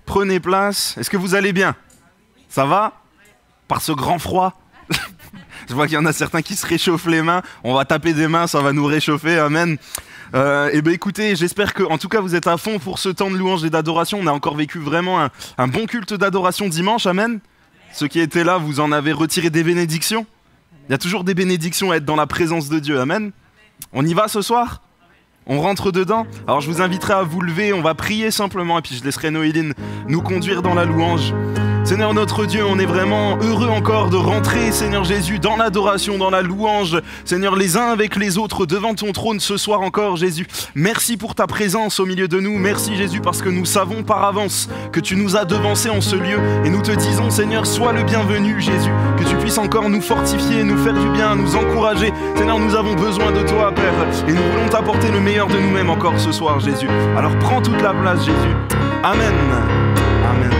Prenez place. Est-ce que vous allez bien? Ça va? Par ce grand froid? Je vois qu'il y en a certains qui se réchauffent les mains. On va taper des mains, ça va nous réchauffer. Amen. Et ben écoutez, j'espère que, en tout cas, vous êtes à fond pour ce temps de louange et d'adoration. On a encore vécu vraiment un bon culte d'adoration dimanche. Amen. Ceux qui étaient là, vous en avez retiré des bénédictions. Il y a toujours des bénédictions à être dans la présence de Dieu. Amen. On y va ce soir? On rentre dedans? Alors je vous inviterai à vous lever, on va prier simplement et puis je laisserai Noéline nous conduire dans la louange. Seigneur notre Dieu, on est vraiment heureux encore de rentrer, Seigneur Jésus, dans l'adoration, dans la louange. Seigneur, les uns avec les autres, devant ton trône ce soir encore, Jésus. Merci pour ta présence au milieu de nous. Merci Jésus parce que nous savons par avance que tu nous as devancés en ce lieu. Et nous te disons, Seigneur, sois le bienvenu, Jésus. Que tu puisses encore nous fortifier, nous faire du bien, nous encourager. Seigneur, nous avons besoin de toi, Père. Et nous voulons t'apporter le meilleur de nous-mêmes encore ce soir, Jésus. Alors prends toute la place, Jésus. Amen. Amen.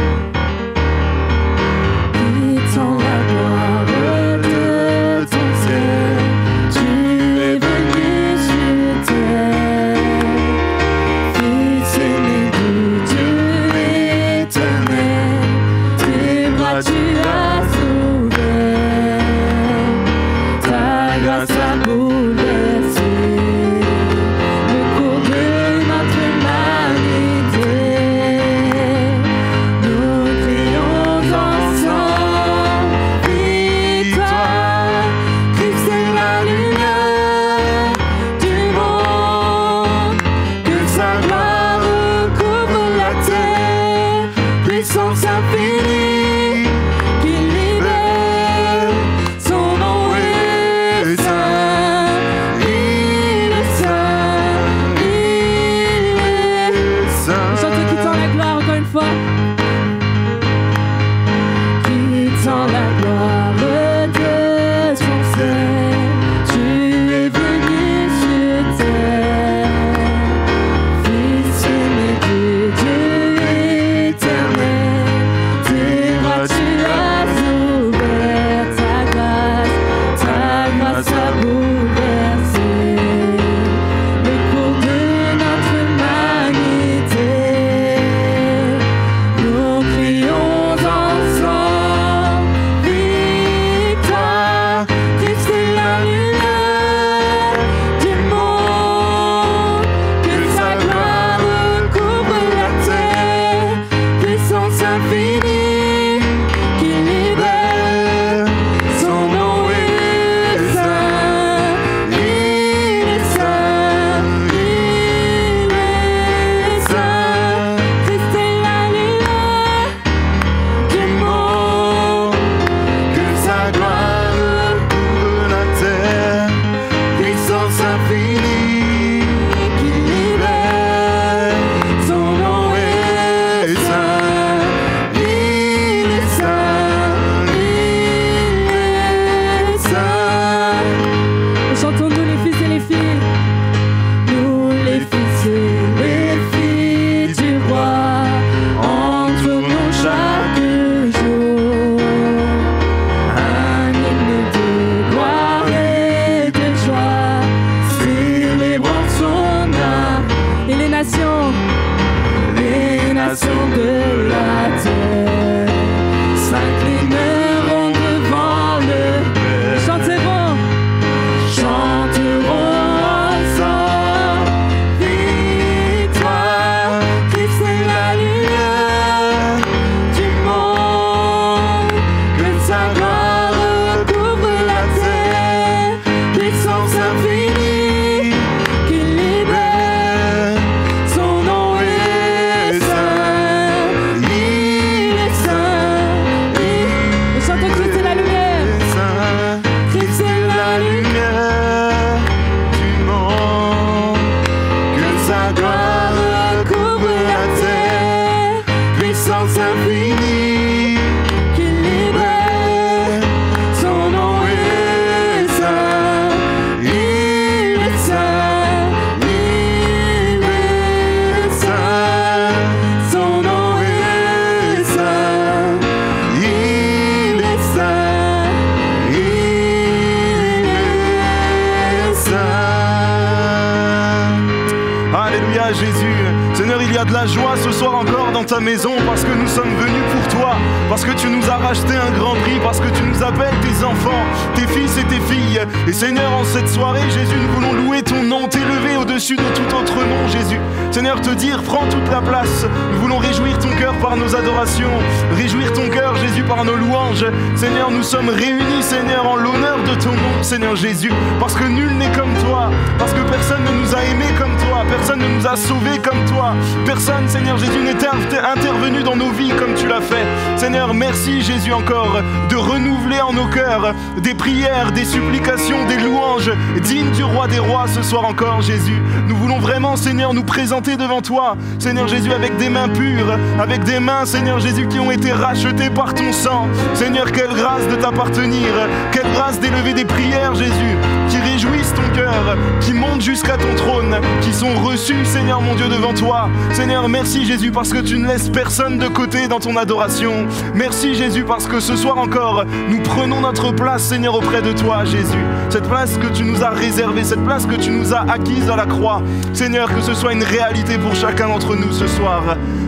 Alléluia Jésus. Seigneur, il y a de la joie ce soir encore dans ta maison parce que nous sommes venus pour toi, parce que tu nous as racheté un grand prix, parce que tu nous appelles tes enfants, tes fils et tes filles. Et Seigneur, en cette soirée, Jésus, nous voulons louer ton nom, t'élever au-dessus de tout autre nom, Jésus. Seigneur, te dire, prends toute la place. Nous voulons réjouir ton cœur par nos adorations, réjouir ton cœur, Jésus, par nos louanges. Seigneur, nous sommes réunis, Seigneur, en l'honneur de ton nom, Seigneur Jésus, parce que nul n'est comme toi, parce que personne ne nous a aimés comme toi, personne ne nous a sauvés comme toi, personne, Seigneur Jésus, n'est intervenu dans nos vies comme tu l'as fait. Seigneur, merci Jésus encore de renouveler en nos cœurs des prières, des supplications, des louanges dignes du roi des rois ce soir encore, Jésus. Nous voulons vraiment, Seigneur, nous présenter devant toi, Seigneur Jésus, avec des mains pures, avec des mains, Seigneur Jésus, qui ont été rachetées par ton sang. Seigneur, quelle grâce de t'appartenir, quelle grâce d'élever des prières, Jésus, qui réjouissent ton cœur, qui montent jusqu'à ton trône, qui sont reçus, Seigneur mon Dieu, devant toi. Seigneur, merci Jésus, parce que tu ne laisses personne de côté dans ton adoration. Merci Jésus, parce que ce soir encore, nous prenons notre place, Seigneur, auprès de toi, Jésus. Cette place que tu nous as réservée, cette place que tu nous as acquise à la croix. Seigneur, que ce soit une réalité pour chacun d'entre nous ce soir.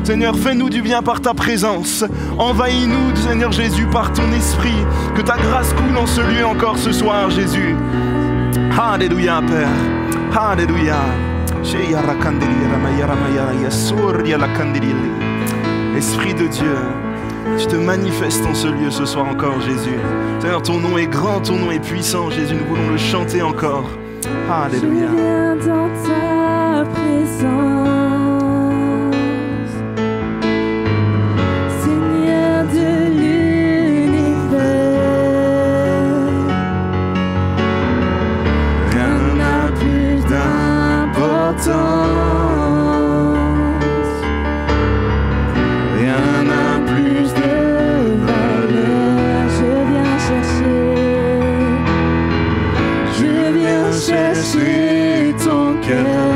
Seigneur, fais-nous du bien par ta présence. Envahis-nous, Seigneur Jésus, par ton esprit. Que ta grâce coule en ce lieu encore ce soir, Jésus. Alléluia, Père. Alléluia. Esprit de Dieu, tu te manifestes en ce lieu ce soir encore, Jésus. Seigneur, ton nom est grand, ton nom est puissant, Jésus. Nous voulons le chanter encore. Alléluia. Je viens dans ta présence, Seigneur de l'univers. Rien n'a plus d'importance, rien n'a plus de valeur. Je viens chercher ton cœur.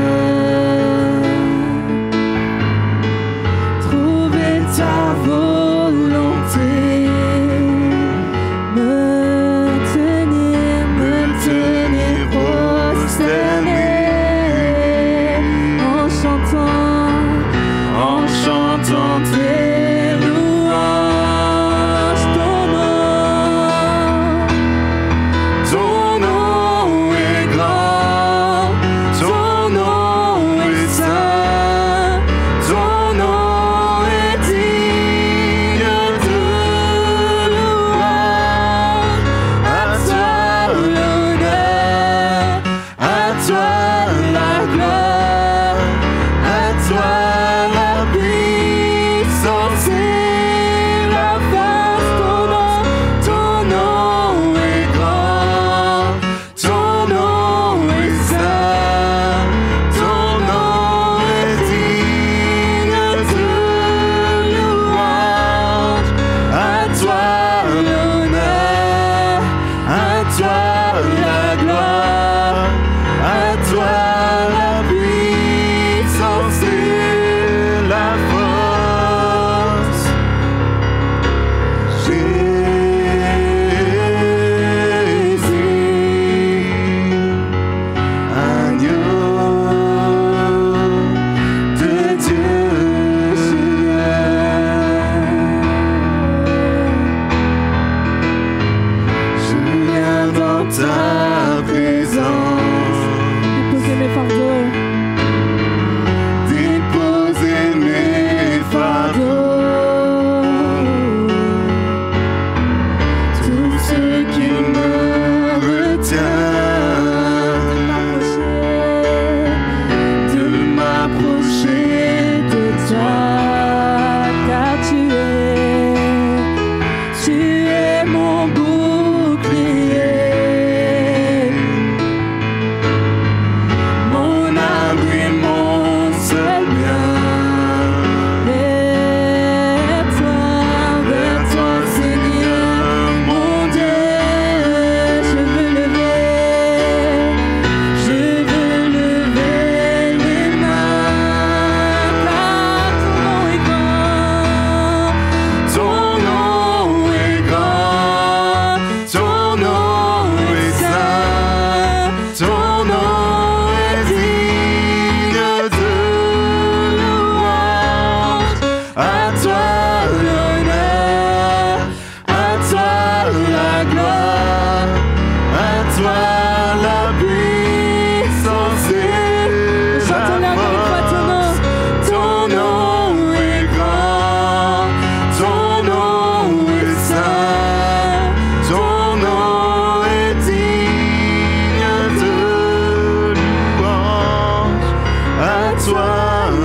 toi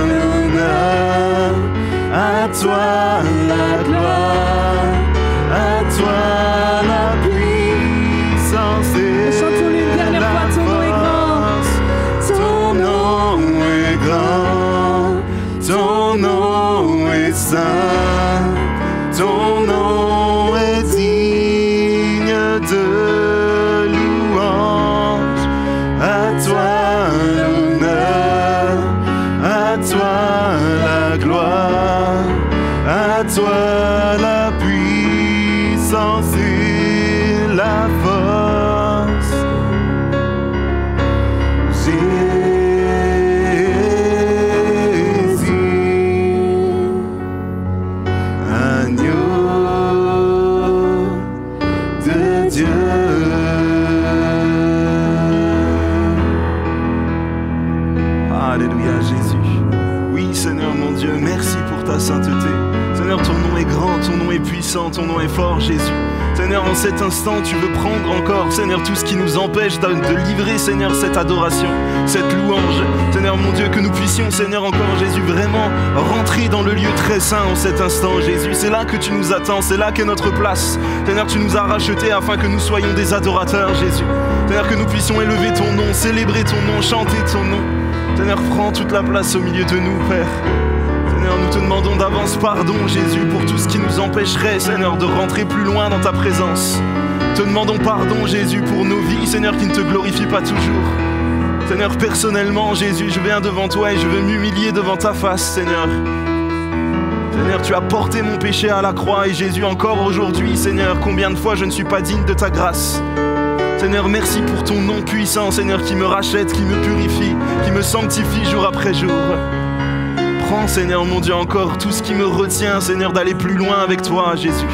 l'honneur, à toi la gloire, à toi la puissance et Chantons-le une dernière fois, ton nom est grand. ton nom est grand, ton nom est saint, ton nom est digne de louange. À toi l'honneur, à toi la gloire, à toi la puissance et la force. Jésus, agneau de Dieu. Alléluia Jésus. Oui Seigneur mon Dieu, merci pour ta sainteté. Seigneur, ton nom est grand, ton nom est puissant, ton nom est fort Jésus. Seigneur, en cet instant, tu veux prendre encore, Seigneur, tout ce qui nous empêche de livrer, Seigneur, cette adoration, cette louange. Seigneur, mon Dieu, que nous puissions, Seigneur, encore, Jésus, vraiment rentrer dans le lieu très saint en cet instant, Jésus. C'est là que tu nous attends, c'est là qu'est notre place. Seigneur, tu nous as rachetés afin que nous soyons des adorateurs, Jésus. Seigneur, que nous puissions élever ton nom, célébrer ton nom, chanter ton nom. Seigneur, prends toute la place au milieu de nous, Père. Seigneur, nous te demandons d'avance pardon, Jésus, pour tout ce qui nous empêcherait, Seigneur, de rentrer plus loin dans ta présence. Te demandons pardon, Jésus, pour nos vies, Seigneur, qui ne te glorifient pas toujours. Seigneur, personnellement, Jésus, je viens devant toi et je veux m'humilier devant ta face, Seigneur. Seigneur, tu as porté mon péché à la croix et Jésus, encore aujourd'hui, Seigneur, combien de fois je ne suis pas digne de ta grâce. Seigneur, merci pour ton nom puissant, Seigneur, qui me rachète, qui me purifie, qui me sanctifie jour après jour. Prends, Seigneur mon Dieu, encore tout ce qui me retient, Seigneur, d'aller plus loin avec toi, Jésus.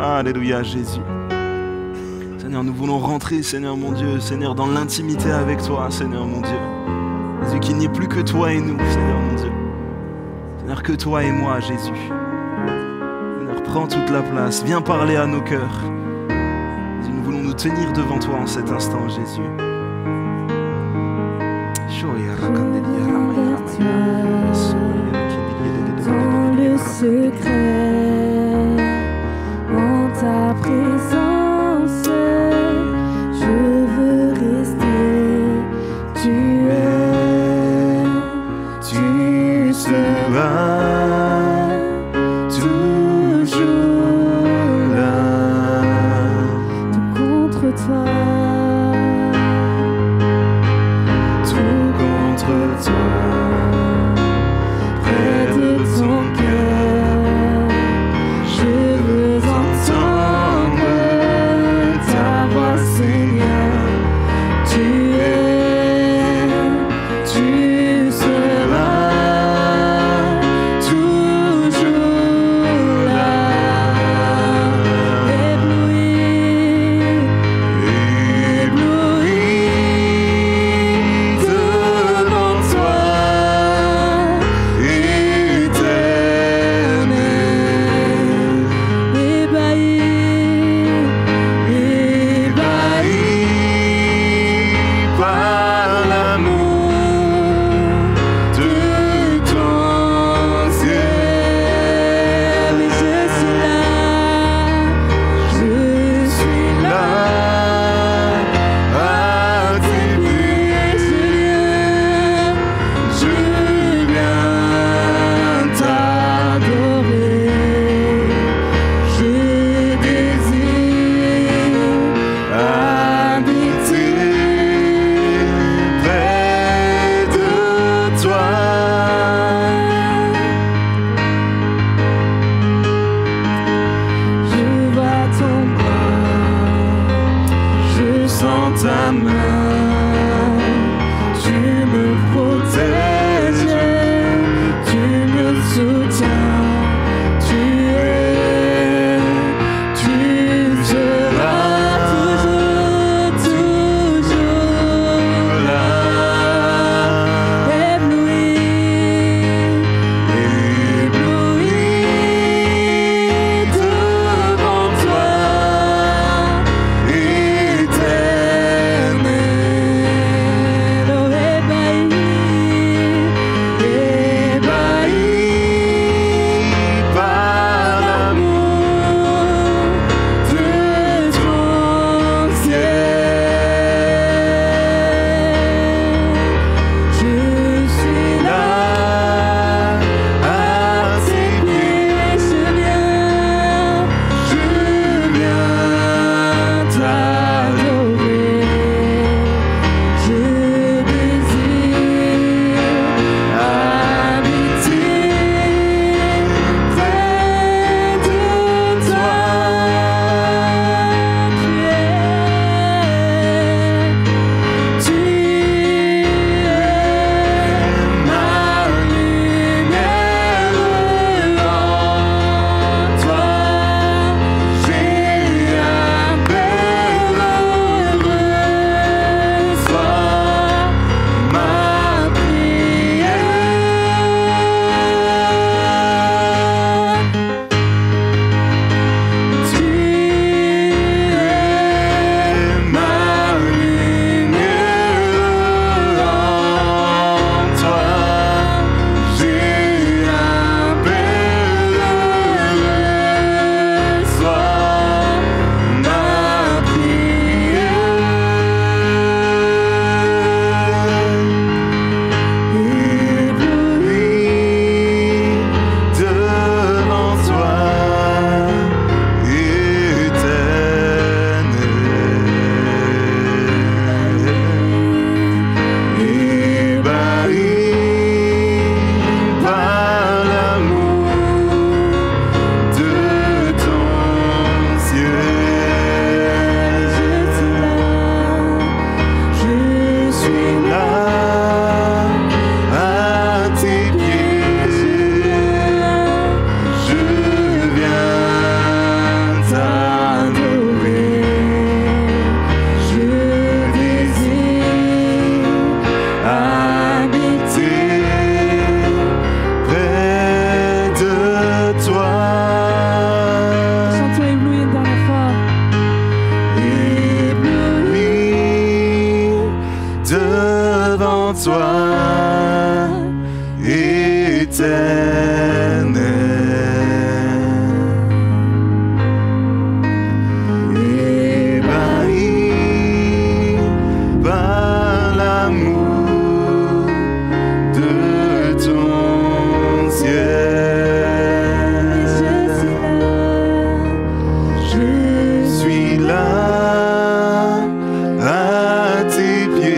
Alléluia Jésus. Seigneur, nous voulons rentrer, Seigneur mon Dieu, Seigneur, dans l'intimité avec toi, Seigneur mon Dieu. Jésus, qu'il n'y ait plus que toi et nous, Seigneur mon Dieu. Seigneur, que toi et moi, Jésus. Seigneur, prends toute la place, viens parler à nos cœurs. Jésus, nous voulons nous tenir devant toi en cet instant, Jésus. Dans le secret, en ta présence, je veux rester. Tu seras toujours là. tout contre toi. Tout contre toi, près de ton cœur. devant toi, éternel. Ébahi par l'amour de ton ciel. Je suis là à tes pieds.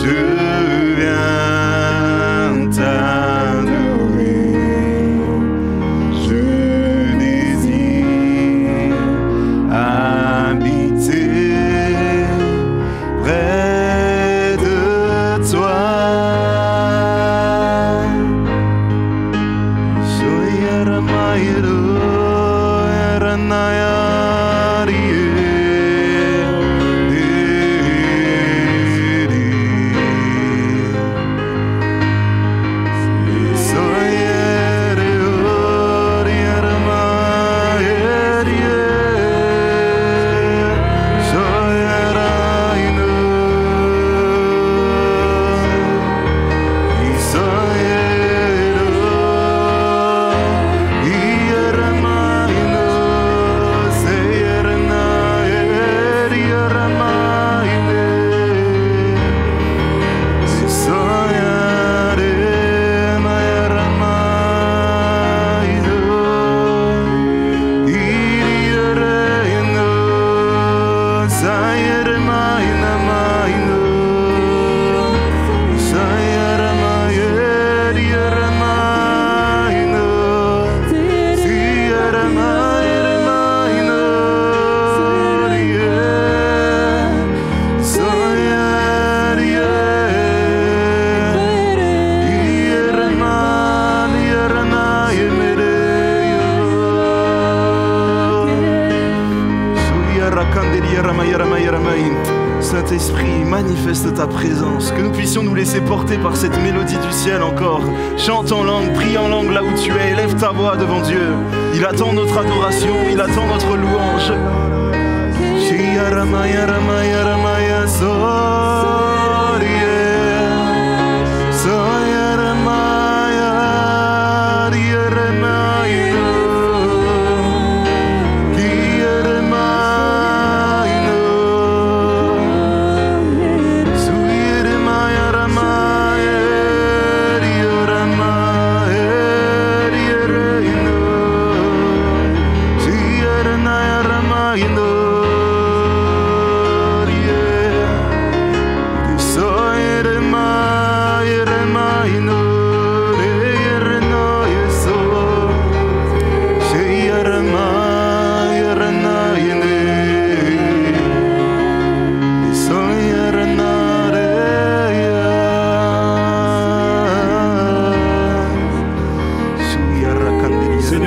Je viens t'adorer. Je désire habiter près de toi. Saint-Esprit, manifeste ta présence, que nous puissions nous laisser porter par cette mélodie du ciel encore. Chante en langue, prie en langue là où tu es, élève ta voix devant Dieu. Il attend notre adoration, il attend notre louange.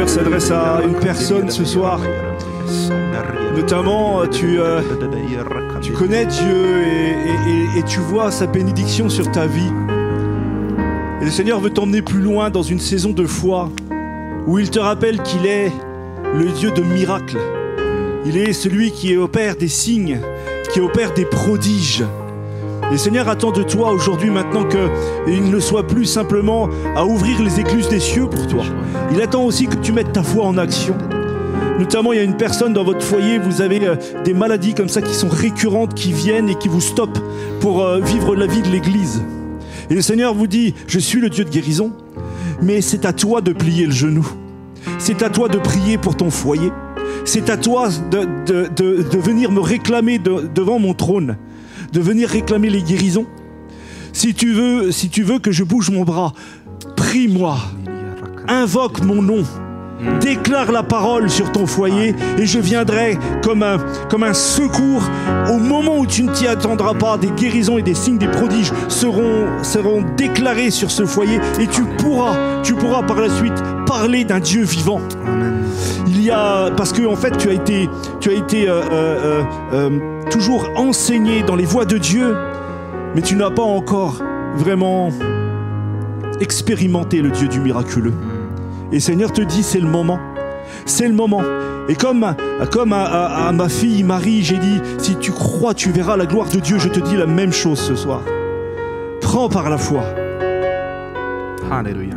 S'adresse à une personne ce soir. Notamment, tu connais Dieu et tu vois sa bénédiction sur ta vie. Et le Seigneur veut t'emmener plus loin dans une saison de foi où il te rappelle qu'il est le Dieu de miracles. Il est celui qui opère des signes, qui opère des prodiges. Et le Seigneur attend de toi aujourd'hui maintenant qu'il ne soit plus simplement à ouvrir les écluses des cieux pour toi. Il attend aussi que tu mettes ta foi en action. Notamment, il y a une personne dans votre foyer, vous avez des maladies comme ça qui sont récurrentes, qui viennent et qui vous stoppent pour vivre la vie de l'Église. Et le Seigneur vous dit, je suis le Dieu de guérison, mais c'est à toi de plier le genou. C'est à toi de prier pour ton foyer. C'est à toi de venir me réclamer devant mon trône, de venir réclamer les guérisons. Si tu veux que je bouge mon bras, prie-moi, invoque mon nom, déclare la parole sur ton foyer et je viendrai comme un secours au moment où tu ne t'y attendras pas. Des guérisons et des signes, des prodiges seront déclarés sur ce foyer et tu pourras par la suite parler d'un Dieu vivant. Parce que en fait tu as été toujours enseigné dans les voies de Dieu, mais tu n'as pas encore vraiment expérimenté le Dieu du miraculeux. Et Seigneur te dit, c'est le moment. C'est le moment. Et comme à ma fille Marie, j'ai dit, si tu crois, tu verras la gloire de Dieu. Je te dis la même chose ce soir. Prends par la foi. Alléluia.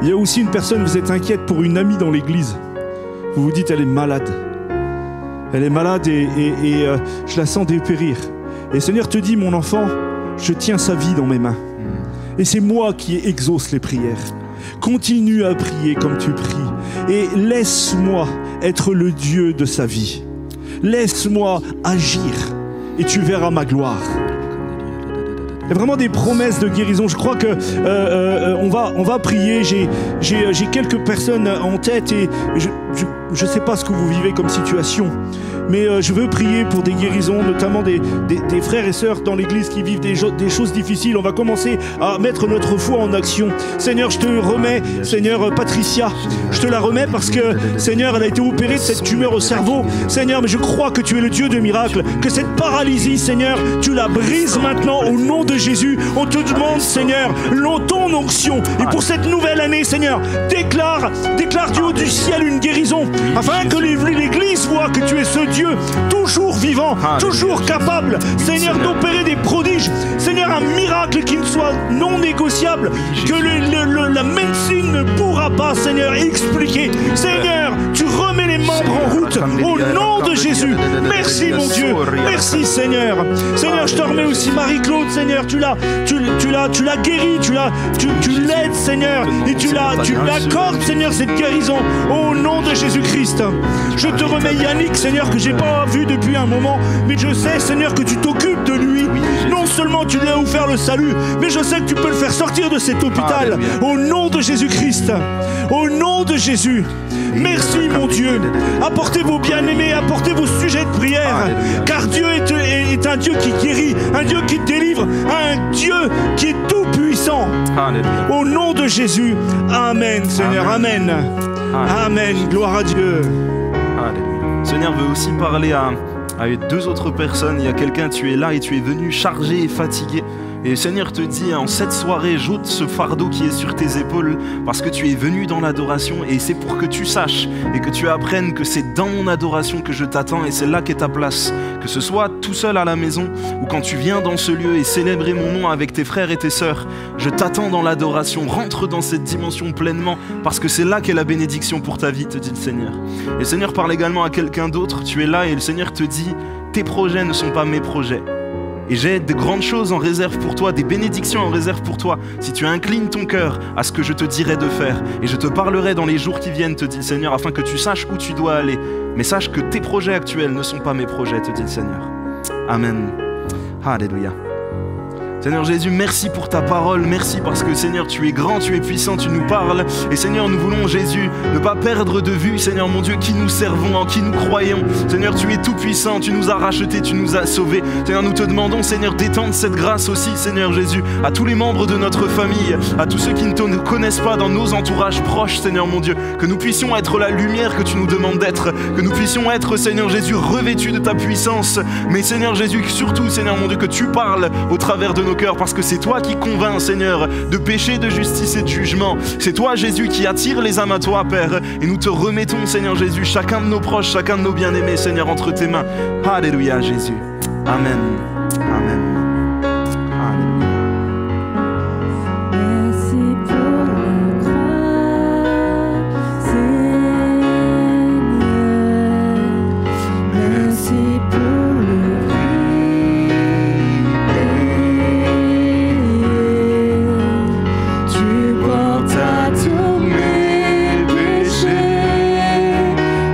Il y a aussi une personne, vous êtes inquiète pour une amie dans l'église. Vous vous dites, elle est malade. Elle est malade et je la sens dépérir. Et le Seigneur te dit, mon enfant, je tiens sa vie dans mes mains. Et c'est moi qui exauce les prières. Continue à prier comme tu pries. Et laisse-moi être le Dieu de sa vie. Laisse-moi agir et tu verras ma gloire. Il y a vraiment des promesses de guérison. Je crois que on va prier. J'ai quelques personnes en tête et je ne sais pas ce que vous vivez comme situation, mais je veux prier pour des guérisons, notamment des frères et sœurs dans l'église qui vivent des choses difficiles. On va commencer à mettre notre foi en action. Seigneur, je te remets, Seigneur, Patricia, je te la remets parce que, Seigneur, elle a été opérée de cette tumeur au cerveau. Seigneur, mais je crois que tu es le Dieu de miracles, que cette paralysie, Seigneur, tu la brises maintenant au nom de Jésus. On te demande, Seigneur, ton onction. Et pour cette nouvelle année, Seigneur, déclare du haut du ciel une guérison, afin que l'Église voit que tu es ce Dieu toujours vivant, toujours capable, Seigneur, d'opérer des prodiges. Seigneur, un miracle qui ne soit non négociable, que la médecine ne pourra pas, Seigneur, expliquer. Seigneur, tu remets les membres en route au nom de Jésus. Merci, mon Dieu. Merci, Seigneur. Seigneur, je te remets aussi Marie-Claude, Seigneur. Tu l'as guérie, tu l'aides, Seigneur, et tu l'accordes, Seigneur, cette guérison au nom de Jésus-Christ. Je te remets Yannick, Seigneur, que j'ai pas vu depuis un moment, mais je sais, Seigneur, que tu t'occupes de lui. Non seulement tu lui as offert le salut, mais je sais que tu peux le faire sortir de cet hôpital au nom de Jésus-Christ. Au nom de Jésus. Merci, mon Dieu. Apportez vos bien-aimés, apportez vos sujets de prière, car Dieu est un Dieu qui guérit, un Dieu qui délivre, un Dieu qui est tout puissant. Au nom de Jésus. Amen, Seigneur. Amen. Amen. Gloire à Dieu. Alléluia. Seigneur veut aussi parler à deux autres personnes. Il y a quelqu'un, tu es là et tu es venu chargé et fatigué. Et le Seigneur te dit, en cette soirée, j'ôte ce fardeau qui est sur tes épaules parce que tu es venu dans l'adoration et c'est pour que tu saches et que tu apprennes que c'est dans mon adoration que je t'attends et c'est là qu'est ta place. Que ce soit tout seul à la maison ou quand tu viens dans ce lieu et célébrer mon nom avec tes frères et tes sœurs, je t'attends dans l'adoration. Rentre dans cette dimension pleinement parce que c'est là qu'est la bénédiction pour ta vie, te dit le Seigneur. Et le Seigneur parle également à quelqu'un d'autre, tu es là et le Seigneur te dit, tes projets ne sont pas mes projets. Et j'ai de grandes choses en réserve pour toi, des bénédictions en réserve pour toi, si tu inclines ton cœur à ce que je te dirai de faire. Et je te parlerai dans les jours qui viennent, te dit le Seigneur, afin que tu saches où tu dois aller. Mais sache que tes projets actuels ne sont pas mes projets, te dit le Seigneur. Amen. Alléluia. Seigneur Jésus, merci pour ta parole, merci parce que Seigneur, tu es grand, tu es puissant, tu nous parles. Et Seigneur, nous voulons, Jésus, ne pas perdre de vue, Seigneur mon Dieu, qui nous servons, en qui nous croyons. Seigneur, tu es tout puissant, tu nous as rachetés, tu nous as sauvés. Seigneur, nous te demandons, Seigneur, d'étendre cette grâce aussi, Seigneur Jésus, à tous les membres de notre famille, à tous ceux qui ne te connaissent pas dans nos entourages proches, Seigneur mon Dieu, que nous puissions être la lumière que tu nous demandes d'être, que nous puissions être, Seigneur Jésus, revêtus de ta puissance. Mais Seigneur Jésus, surtout, Seigneur mon Dieu, que tu parles au travers de nos cœurs, parce que c'est toi qui convainc, Seigneur, de péché, de justice et de jugement. C'est toi, Jésus, qui attire les âmes à toi, Père. Et nous te remettons, Seigneur Jésus, chacun de nos proches, chacun de nos bien-aimés, Seigneur, entre tes mains. Alléluia, Jésus. Amen. Amen.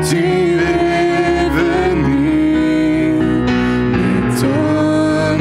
Tu es venu, mais ton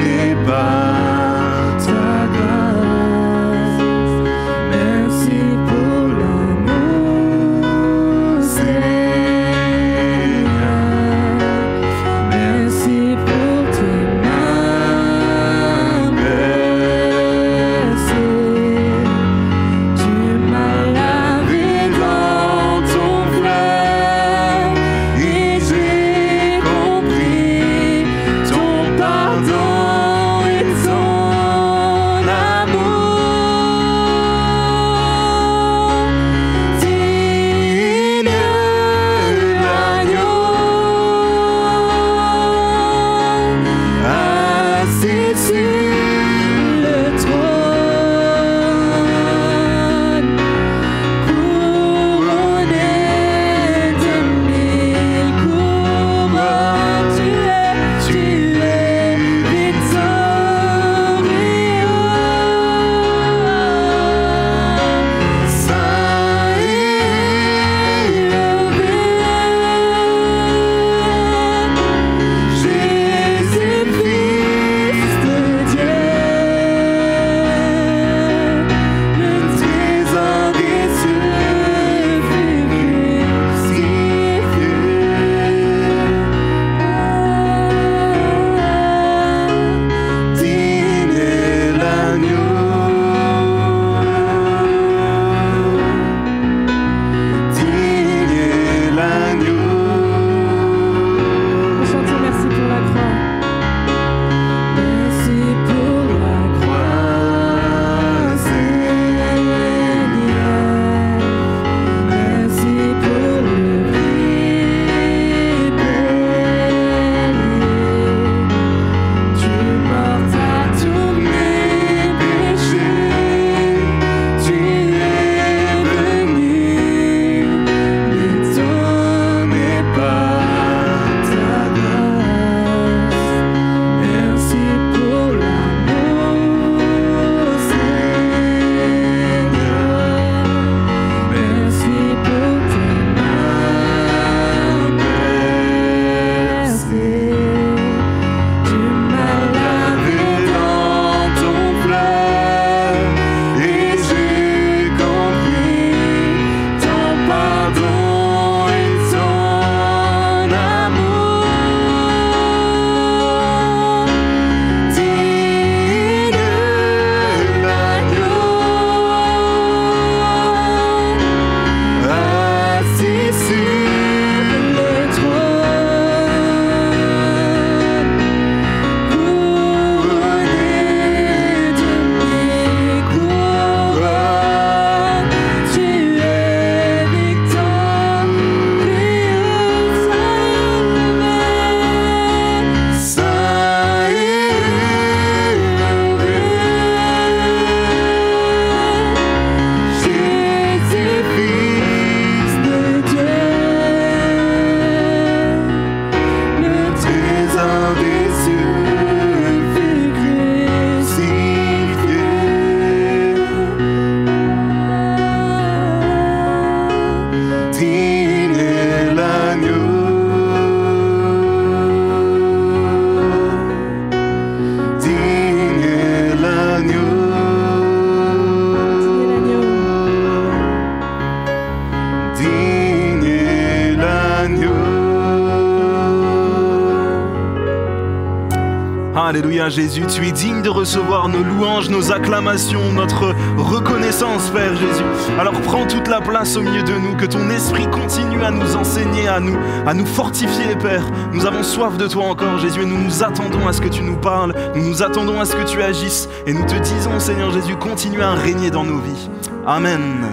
Alléluia Jésus, tu es digne de recevoir nos louanges, nos acclamations, notre reconnaissance Père Jésus. Alors prends toute la place au milieu de nous, que ton esprit continue à nous enseigner, à nous fortifier Père. Nous avons soif de toi encore Jésus et nous nous attendons à ce que tu nous parles, nous nous attendons à ce que tu agisses et nous te disons Seigneur Jésus, continue à régner dans nos vies. Amen.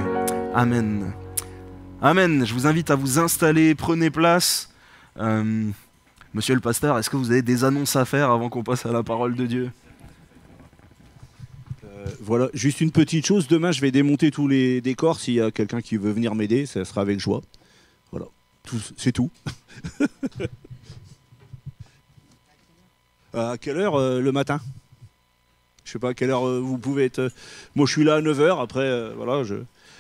Amen. Amen. Je vous invite à vous installer, prenez place. Monsieur le pasteur, est-ce que vous avez des annonces à faire avant qu'on passe à la parole de Dieu ? Voilà, juste une petite chose. Demain, je vais démonter tous les décors. S'il y a quelqu'un qui veut venir m'aider, ça sera avec joie. Voilà, c'est tout. À quelle heure le matin ? Je sais pas à quelle heure vous pouvez être... Moi, je suis là à 9h. Après, voilà,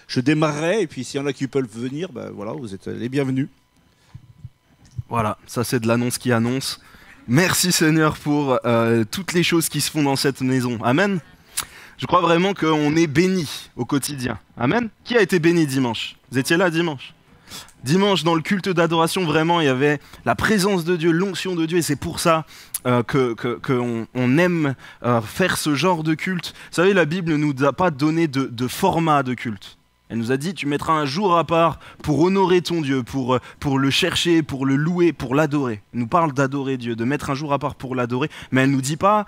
je démarrerai. Et puis, s'il y en a qui peuvent venir, ben, voilà, vous êtes les bienvenus. Voilà, ça c'est de l'annonce qui annonce. Merci Seigneur pour toutes les choses qui se font dans cette maison. Amen. Je crois vraiment qu'on est béni au quotidien. Amen. Qui a été béni dimanche ? Vous étiez là dimanche ? Dimanche, dans le culte d'adoration, vraiment, il y avait la présence de Dieu, l'onction de Dieu, et c'est pour ça qu'on aime faire ce genre de culte. Vous savez, la Bible ne nous a pas donné de format de culte. Elle nous a dit, tu mettras un jour à part pour honorer ton Dieu, pour le chercher, pour le louer, pour l'adorer. Elle nous parle d'adorer Dieu, de mettre un jour à part pour l'adorer, mais elle ne nous dit pas,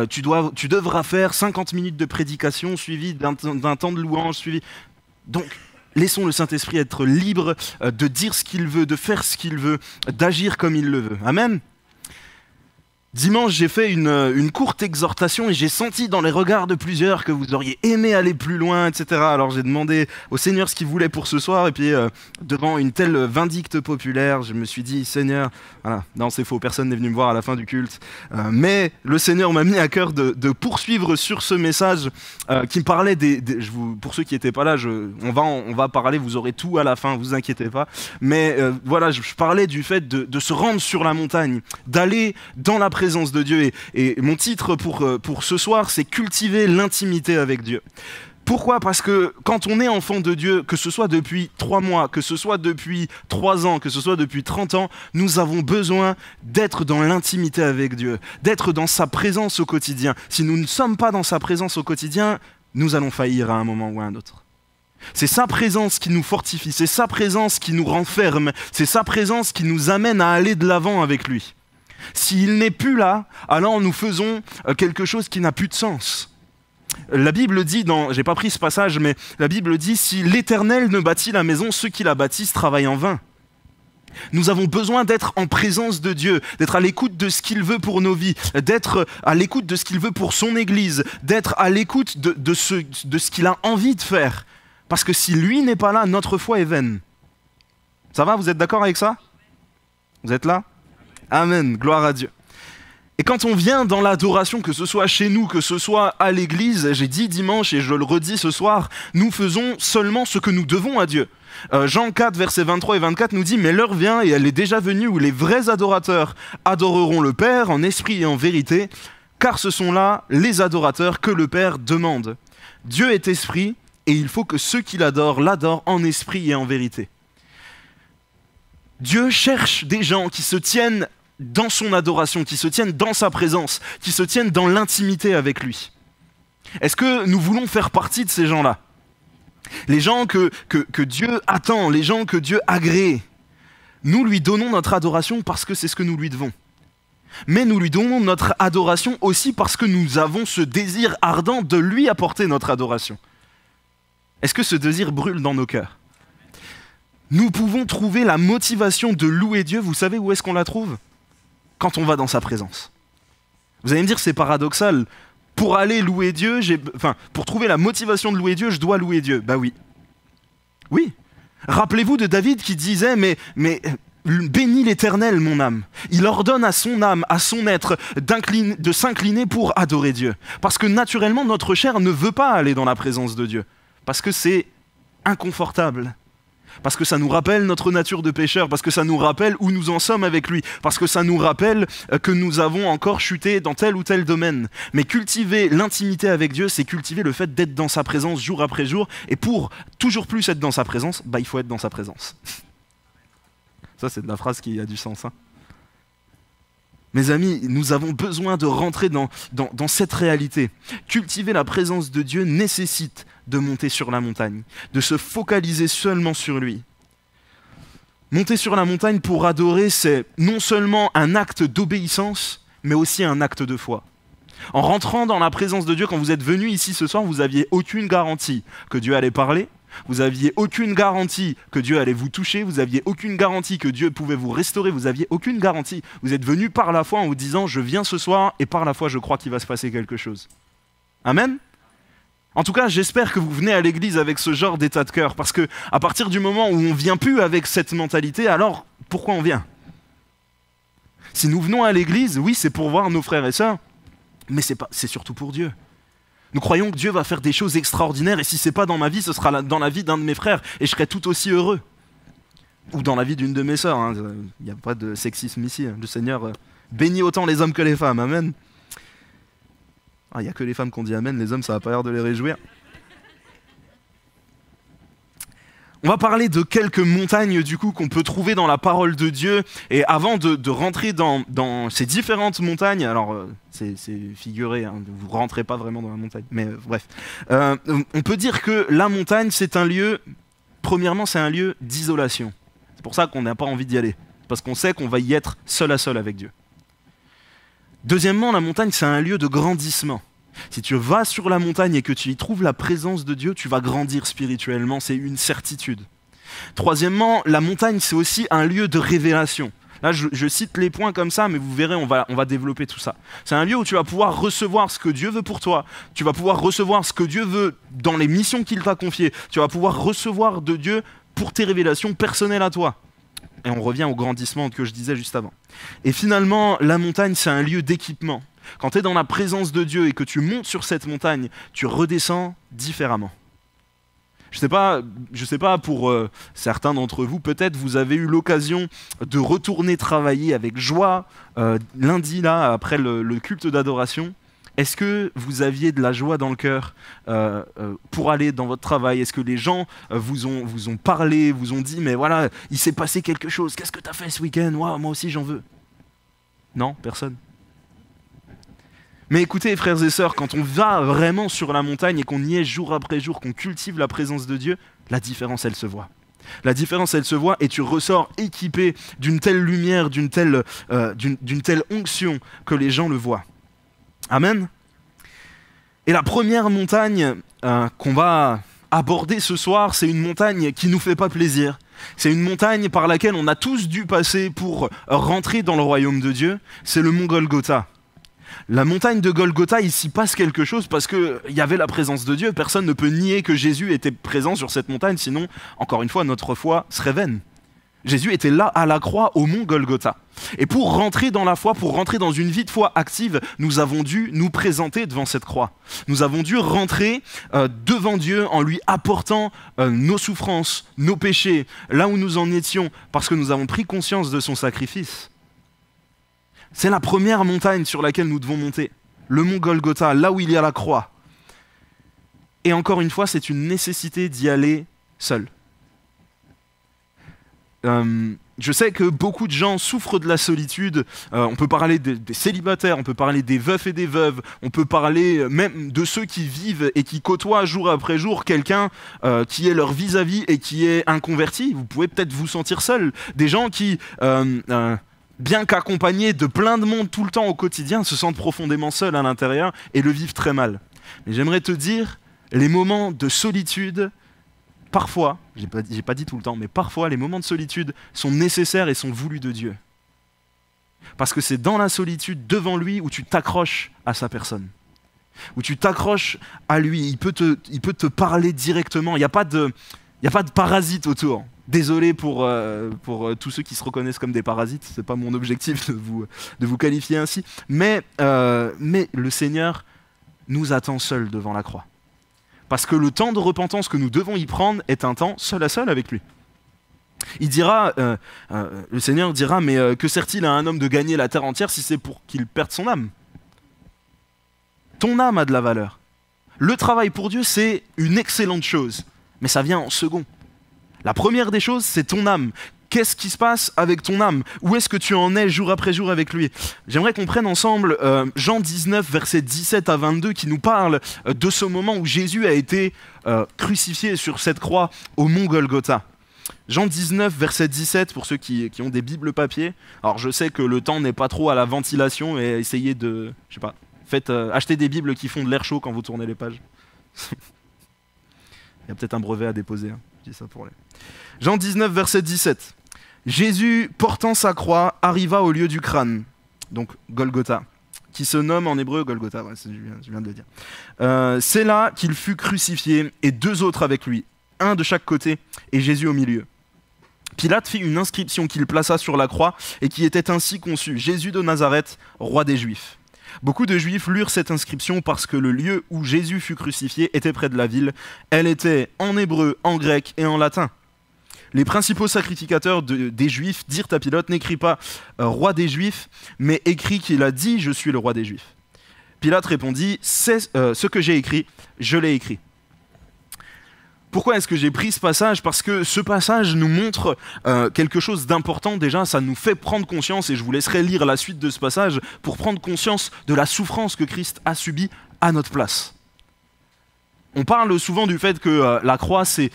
tu devras faire 50 minutes de prédication suivi d'un temps de louange, suivi... Donc, laissons le Saint-Esprit être libre de dire ce qu'il veut, de faire ce qu'il veut, d'agir comme il le veut. Amen. Dimanche, j'ai fait une courte exhortation et j'ai senti dans les regards de plusieurs que vous auriez aimé aller plus loin, etc. Alors j'ai demandé au Seigneur ce qu'il voulait pour ce soir et puis devant une telle vindicte populaire, je me suis dit, Seigneur, voilà, non c'est faux, personne n'est venu me voir à la fin du culte, mais le Seigneur m'a mis à cœur de poursuivre sur ce message qui me parlait pour ceux qui n'étaient pas là, on va parler, vous aurez tout à la fin, vous inquiétez pas, mais voilà, je parlais du fait de se rendre sur la montagne, d'aller dans la présence de Dieu et mon titre pour ce soir c'est cultiver l'intimité avec Dieu. Pourquoi ? Parce que quand on est enfant de Dieu, que ce soit depuis 3 mois, que ce soit depuis 3 ans, que ce soit depuis 30 ans, nous avons besoin d'être dans l'intimité avec Dieu, d'être dans sa présence au quotidien. Si nous ne sommes pas dans sa présence au quotidien, nous allons faillir à un moment ou à un autre. C'est sa présence qui nous fortifie, c'est sa présence qui nous renferme, c'est sa présence qui nous amène à aller de l'avant avec lui. S'il n'est plus là, alors nous faisons quelque chose qui n'a plus de sens. La Bible dit, j'ai pas pris ce passage, mais la Bible dit, si l'Éternel ne bâtit la maison, ceux qui la bâtissent travaillent en vain. Nous avons besoin d'être en présence de Dieu, d'être à l'écoute de ce qu'il veut pour nos vies, d'être à l'écoute de ce qu'il veut pour son Église, d'être à l'écoute de ce qu'il a envie de faire. Parce que si lui n'est pas là, notre foi est vaine. Ça va, vous êtes d'accord avec ça ? Vous êtes là ? Amen, gloire à Dieu. Et quand on vient dans l'adoration, que ce soit chez nous, que ce soit à l'église, j'ai dit dimanche et je le redis ce soir, nous faisons seulement ce que nous devons à Dieu. Jean 4, versets 23 et 24 nous dit « Mais l'heure vient et elle est déjà venue où les vrais adorateurs adoreront le Père en esprit et en vérité, car ce sont là les adorateurs que le Père demande. Dieu est esprit et il faut que ceux qui l'adorent en esprit et en vérité. » Dieu cherche des gens qui se tiennent dans son adoration, qui se tiennent dans sa présence, qui se tiennent dans l'intimité avec lui. Est-ce que nous voulons faire partie de ces gens-là ? Les gens que Dieu attend, les gens que Dieu agrée. Nous lui donnons notre adoration parce que c'est ce que nous lui devons. Mais nous lui donnons notre adoration aussi parce que nous avons ce désir ardent de lui apporter notre adoration. Est-ce que ce désir brûle dans nos cœurs ? Nous pouvons trouver la motivation de louer Dieu. Vous savez où est-ce qu'on la trouve ? Quand on va dans sa présence. Vous allez me dire, c'est paradoxal. Pour aller louer Dieu, pour trouver la motivation de louer Dieu, je dois louer Dieu. Bah oui. Oui. Rappelez-vous de David qui disait, mais bénis l'Éternel, mon âme. Il ordonne à son âme, à son être, de s'incliner pour adorer Dieu. Parce que naturellement, notre chair ne veut pas aller dans la présence de Dieu. Parce que c'est inconfortable. Parce que ça nous rappelle notre nature de pécheur, parce que ça nous rappelle où nous en sommes avec lui, parce que ça nous rappelle que nous avons encore chuté dans tel ou tel domaine. Mais cultiver l'intimité avec Dieu, c'est cultiver le fait d'être dans sa présence jour après jour, et pour toujours plus être dans sa présence, il faut être dans sa présence. Ça, c'est de la phrase qui a du sens. Hein. Mes amis, nous avons besoin de rentrer dans cette réalité. Cultiver la présence de Dieu nécessite de monter sur la montagne, de se focaliser seulement sur lui. Monter sur la montagne pour adorer, c'est non seulement un acte d'obéissance, mais aussi un acte de foi. En rentrant dans la présence de Dieu, quand vous êtes venu ici ce soir, vous n'aviez aucune garantie que Dieu allait parler, vous n'aviez aucune garantie que Dieu allait vous toucher, vous n'aviez aucune garantie que Dieu pouvait vous restaurer, vous n'aviez aucune garantie. Vous êtes venu par la foi en vous disant « je viens ce soir et par la foi je crois qu'il va se passer quelque chose ». Amen. En tout cas, j'espère que vous venez à l'église avec ce genre d'état de cœur, parce que à partir du moment où on ne vient plus avec cette mentalité, alors pourquoi on vient? Si nous venons à l'église, oui, c'est pour voir nos frères et sœurs, mais c'est surtout pour Dieu. Nous croyons que Dieu va faire des choses extraordinaires, et si ce n'est pas dans ma vie, ce sera dans la vie d'un de mes frères, et je serai tout aussi heureux. Ou dans la vie d'une de mes sœurs, hein. Il n'y a pas de sexisme ici. Le Seigneur bénit autant les hommes que les femmes, amen. Il n'y a que les femmes qui ont dit amen, les hommes ça n'a pas l'air de les réjouir. On va parler de quelques montagnes du coup qu'on peut trouver dans la parole de Dieu. Et avant de rentrer dans ces différentes montagnes, alors c'est figuré, hein, vous ne rentrez pas vraiment dans la montagne, mais bref. On peut dire que la montagne c'est un lieu, premièrement c'est un lieu d'isolation. C'est pour ça qu'on n'a pas envie d'y aller, parce qu'on sait qu'on va y être seul à seul avec Dieu. Deuxièmement, la montagne c'est un lieu de grandissement. Si tu vas sur la montagne et que tu y trouves la présence de Dieu, tu vas grandir spirituellement, c'est une certitude. Troisièmement, la montagne, c'est aussi un lieu de révélation. Là, je cite les points comme ça, mais vous verrez, on va développer tout ça. C'est un lieu où tu vas pouvoir recevoir ce que Dieu veut pour toi. Tu vas pouvoir recevoir ce que Dieu veut dans les missions qu'il t'a confiées. Tu vas pouvoir recevoir de Dieu pour tes révélations personnelles à toi. Et on revient au grandissement que je disais juste avant. Et finalement, la montagne, c'est un lieu d'équipement. Quand tu es dans la présence de Dieu et que tu montes sur cette montagne, tu redescends différemment. Je sais pas pour certains d'entre vous, peut-être vous avez eu l'occasion de retourner travailler avec joie lundi, là, après le culte d'adoration. Est-ce que vous aviez de la joie dans le cœur pour aller dans votre travail? Est-ce que les gens vous ont parlé, vous ont dit « mais voilà, il s'est passé quelque chose, qu'est-ce que tu as fait ce week-end? Wow, moi aussi j'en veux ». Non, personne. Mais écoutez, frères et sœurs, quand on va vraiment sur la montagne et qu'on y est jour après jour, qu'on cultive la présence de Dieu, la différence, elle se voit. La différence, elle se voit et tu ressors équipé d'une telle lumière, d'une telle onction que les gens le voient. Amen. Et la première montagne qu'on va aborder ce soir, c'est une montagne qui ne nous fait pas plaisir. C'est une montagne par laquelle on a tous dû passer pour rentrer dans le royaume de Dieu. C'est le mont Golgotha. La montagne de Golgotha, il s'y passe quelque chose parce qu'il y avait la présence de Dieu. Personne ne peut nier que Jésus était présent sur cette montagne, sinon, encore une fois, notre foi serait vaine. Jésus était là à la croix au mont Golgotha. Et pour rentrer dans la foi, pour rentrer dans une vie de foi active, nous avons dû nous présenter devant cette croix. Nous avons dû rentrer devant Dieu en lui apportant nos souffrances, nos péchés, là où nous en étions, parce que nous avons pris conscience de son sacrifice. C'est la première montagne sur laquelle nous devons monter, le mont Golgotha, là où il y a la croix. Et encore une fois, c'est une nécessité d'y aller seul. Je sais que beaucoup de gens souffrent de la solitude. On peut parler des célibataires, on peut parler des veufs et des veuves, on peut parler même de ceux qui vivent et qui côtoient jour après jour quelqu'un qui est leur vis-à-vis et qui est inconverti. Vous pouvez peut-être vous sentir seul. Des gens qui... bien qu'accompagnés de plein de monde tout le temps au quotidien, se sentent profondément seuls à l'intérieur et le vivent très mal. Mais j'aimerais te dire, les moments de solitude, parfois, j'ai pas dit tout le temps, mais parfois les moments de solitude sont nécessaires et sont voulus de Dieu. Parce que c'est dans la solitude, devant lui, où tu t'accroches à sa personne. Où tu t'accroches à lui, il peut te parler directement, il n'y a pas de parasite autour. Désolé pour tous ceux qui se reconnaissent comme des parasites, c'est pas mon objectif de vous qualifier ainsi, mais le Seigneur nous attend seuls devant la croix. Parce que le temps de repentance que nous devons y prendre est un temps seul à seul avec lui. Il dira, le Seigneur dira, mais que sert-il à un homme de gagner la terre entière si c'est pour qu'il perde son âme? Ton âme a de la valeur. Le travail pour Dieu, c'est une excellente chose, mais ça vient en second. La première des choses, c'est ton âme. Qu'est-ce qui se passe avec ton âme? Où est-ce que tu en es jour après jour avec lui? J'aimerais qu'on prenne ensemble Jean 19, versets 17 à 22, qui nous parle de ce moment où Jésus a été crucifié sur cette croix au mont Golgotha. Jean 19, verset 17, pour ceux qui ont des bibles papier. Alors je sais que le temps n'est pas trop à la ventilation, et essayez de, je sais pas, achetez des bibles qui font de l'air chaud quand vous tournez les pages. Il y a peut-être un brevet à déposer, hein. Je dis ça pour les... Jean 19, verset 17. Jésus, portant sa croix, arriva au lieu du crâne, donc Golgotha, qui se nomme en hébreu Golgotha, ouais, je viens de le dire. C'est là qu'il fut crucifié, et 2 autres avec lui, un de chaque côté, et Jésus au milieu. Pilate fit une inscription qu'il plaça sur la croix et qui était ainsi conçue: Jésus de Nazareth, roi des Juifs. Beaucoup de Juifs lurent cette inscription parce que le lieu où Jésus fut crucifié était près de la ville. Elle était en hébreu, en grec et en latin. Les principaux sacrificateurs des Juifs dirent à Pilate: n'écris pas roi des Juifs, mais écris qu'il a dit: je suis le roi des Juifs. Pilate répondit: c'est ce que j'ai écrit, je l'ai écrit. Pourquoi est-ce que j'ai pris ce passage? Parce que ce passage nous montre quelque chose d'important. Déjà, ça nous fait prendre conscience, et je vous laisserai lire la suite de ce passage, pour prendre conscience de la souffrance que Christ a subie à notre place. On parle souvent du fait que la croix, c'est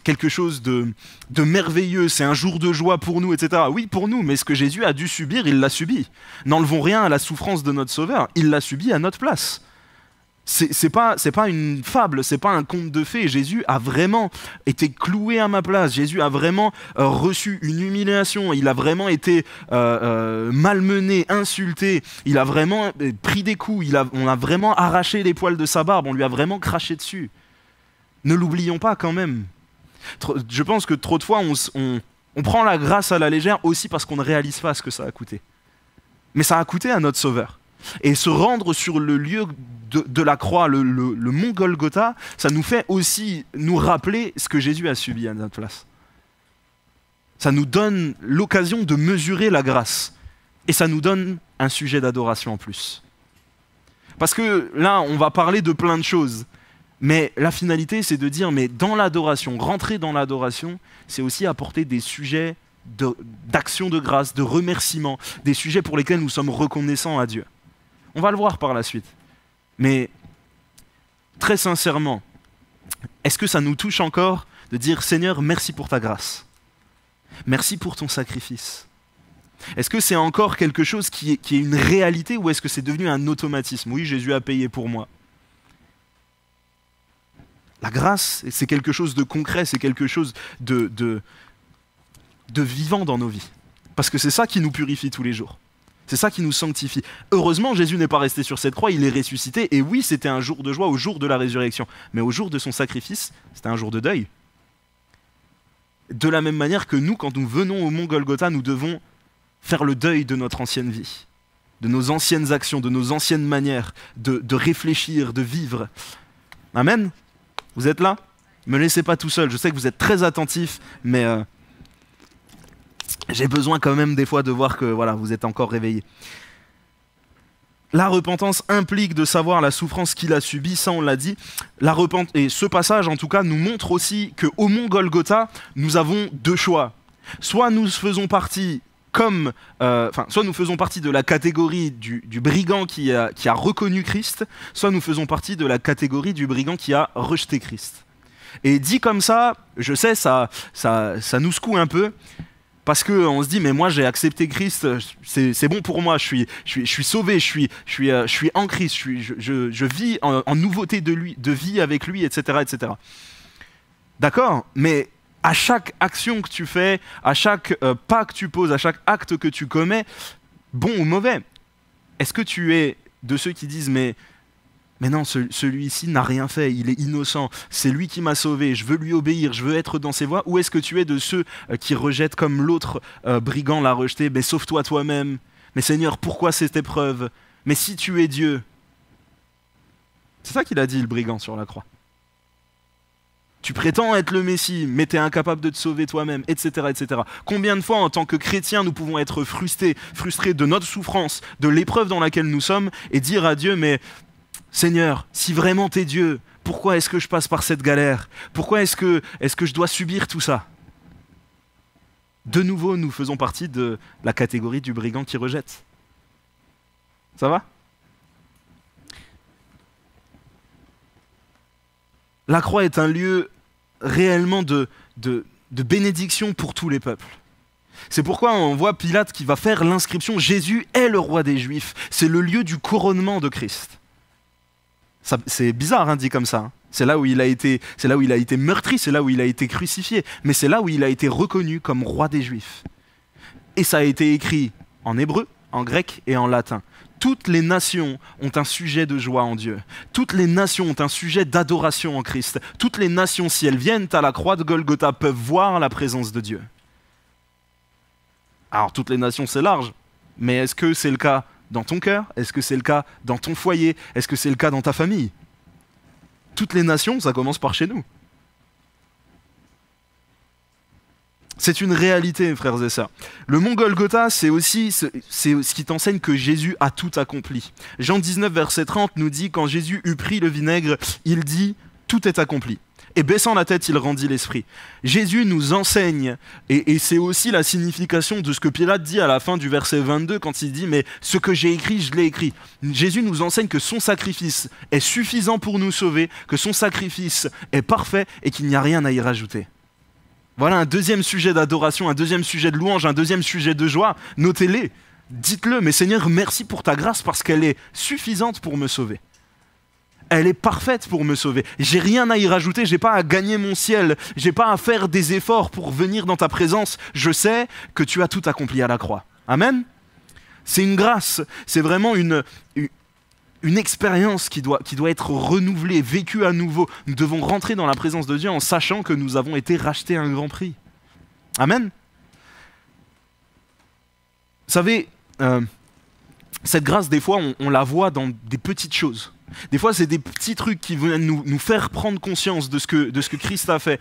quelque chose de merveilleux, c'est un jour de joie pour nous, etc. Oui, pour nous, mais ce que Jésus a dû subir, il l'a subi. N'enlevons rien à la souffrance de notre Sauveur, il l'a subi à notre place. C'est pas une fable, c'est pas un conte de fées. Jésus a vraiment été cloué à ma place. Jésus a vraiment reçu une humiliation. Il a vraiment été malmené, insulté. Il a vraiment pris des coups. On a vraiment arraché les poils de sa barbe. On lui a vraiment craché dessus. Ne l'oublions pas quand même. Je pense que trop de fois, on prend la grâce à la légère aussi parce qu'on ne réalise pas ce que ça a coûté. Mais ça a coûté à notre Sauveur. Et se rendre sur le lieu de la croix, le mont Golgotha, ça nous fait aussi nous rappeler ce que Jésus a subi à notre place. Ça nous donne l'occasion de mesurer la grâce. Et ça nous donne un sujet d'adoration en plus. Parce que là, on va parler de plein de choses. Mais la finalité, c'est de dire, mais dans l'adoration, rentrer dans l'adoration, c'est aussi apporter des sujets d'action de grâce, de remerciement, des sujets pour lesquels nous sommes reconnaissants à Dieu. On va le voir par la suite. Mais très sincèrement, est-ce que ça nous touche encore de dire: Seigneur, merci pour ta grâce. Merci pour ton sacrifice. Est-ce que c'est encore quelque chose qui est une réalité, ou est-ce que c'est devenu un automatisme? Oui, Jésus a payé pour moi. La grâce, c'est quelque chose de concret, c'est quelque chose de vivant dans nos vies. Parce que c'est ça qui nous purifie tous les jours. C'est ça qui nous sanctifie. Heureusement, Jésus n'est pas resté sur cette croix, il est ressuscité. Et oui, c'était un jour de joie au jour de la résurrection. Mais au jour de son sacrifice, c'était un jour de deuil. De la même manière que nous, quand nous venons au mont Golgotha, nous devons faire le deuil de notre ancienne vie, de nos anciennes actions, de nos anciennes manières de réfléchir, de vivre. Amen? Vous êtes là? Ne me laissez pas tout seul. Je sais que vous êtes très attentifs, mais... j'ai besoin quand même des fois de voir que voilà, vous êtes encore réveillés. La repentance implique de savoir la souffrance qu'il a subie, ça on l'a dit. Et ce passage en tout cas nous montre aussi qu'au mont Golgotha, nous avons 2 choix. Soit nous faisons partie soit nous faisons partie de la catégorie du brigand qui a reconnu Christ, soit nous faisons partie de la catégorie du brigand qui a rejeté Christ. Et dit comme ça, je sais, ça nous secoue un peu. Parce qu'on se dit, mais moi j'ai accepté Christ, c'est bon pour moi, je suis sauvé, je suis en Christ, je vis en nouveauté de vie avec lui, etc. etc. D'accord? Mais à chaque action que tu fais, à chaque pas que tu poses, à chaque acte que tu commets, bon ou mauvais, est-ce que tu es de ceux qui disent, mais non, celui-ci n'a rien fait, il est innocent, c'est lui qui m'a sauvé, je veux lui obéir, je veux être dans ses voies? Ou est-ce que tu es de ceux qui rejettent comme l'autre brigand l'a rejeté, mais sauve-toi toi-même, mais Seigneur, pourquoi cette épreuve? Mais si tu es Dieu. C'est ça qu'il a dit, le brigand, sur la croix. Tu prétends être le Messie, mais tu es incapable de te sauver toi-même, etc., etc. Combien de fois, en tant que chrétiens, nous pouvons être frustrés de notre souffrance, de l'épreuve dans laquelle nous sommes, et dire à Dieu, mais Seigneur, si vraiment t'es Dieu, pourquoi est-ce que je passe par cette galère? Pourquoi est-ce que je dois subir tout ça? De nouveau, nous faisons partie de la catégorie du brigand qui rejette. Ça va? La croix est un lieu réellement de bénédiction pour tous les peuples. C'est pourquoi on voit Pilate qui va faire l'inscription « Jésus est le roi des Juifs ». C'est le lieu du couronnement de Christ. C'est bizarre, hein, dit comme ça. Hein. C'est là où il a été meurtri, c'est là où il a été crucifié, mais c'est là où il a été reconnu comme roi des Juifs. Et ça a été écrit en hébreu, en grec et en latin. Toutes les nations ont un sujet de joie en Dieu. Toutes les nations ont un sujet d'adoration en Christ. Toutes les nations, si elles viennent à la croix de Golgotha, peuvent voir la présence de Dieu. Alors, toutes les nations, c'est large, mais est-ce que c'est le cas dans ton cœur? Est-ce que c'est le cas dans ton foyer? Est-ce que c'est le cas dans ta famille? Toutes les nations, ça commence par chez nous. C'est une réalité, frères et sœurs. Le mont Golgotha, c'est aussi ce qui t'enseigne que Jésus a tout accompli. Jean 19, verset 30 nous dit, quand Jésus eut pris le vinaigre, il dit, tout est accompli. Et baissant la tête, il rendit l'esprit. Jésus nous enseigne, et c'est aussi la signification de ce que Pilate dit à la fin du verset 22, quand il dit « Mais ce que j'ai écrit, je l'ai écrit ». Jésus nous enseigne que son sacrifice est suffisant pour nous sauver, que son sacrifice est parfait et qu'il n'y a rien à y rajouter. Voilà un deuxième sujet d'adoration, un deuxième sujet de louange, un deuxième sujet de joie. Notez-les, dites-le, mais Seigneur, merci pour ta grâce parce qu'elle est suffisante pour me sauver. Elle est parfaite pour me sauver. J'ai rien à y rajouter, j'ai pas à gagner mon ciel, j'ai pas à faire des efforts pour venir dans ta présence. Je sais que tu as tout accompli à la croix. Amen. C'est une grâce, c'est vraiment une expérience qui doit être renouvelée, vécue à nouveau. Nous devons rentrer dans la présence de Dieu en sachant que nous avons été rachetés à un grand prix. Amen. Vous savez, cette grâce, des fois, on la voit dans des petites choses. Des fois, c'est des petits trucs qui viennent nous faire prendre conscience de ce que Christ a fait.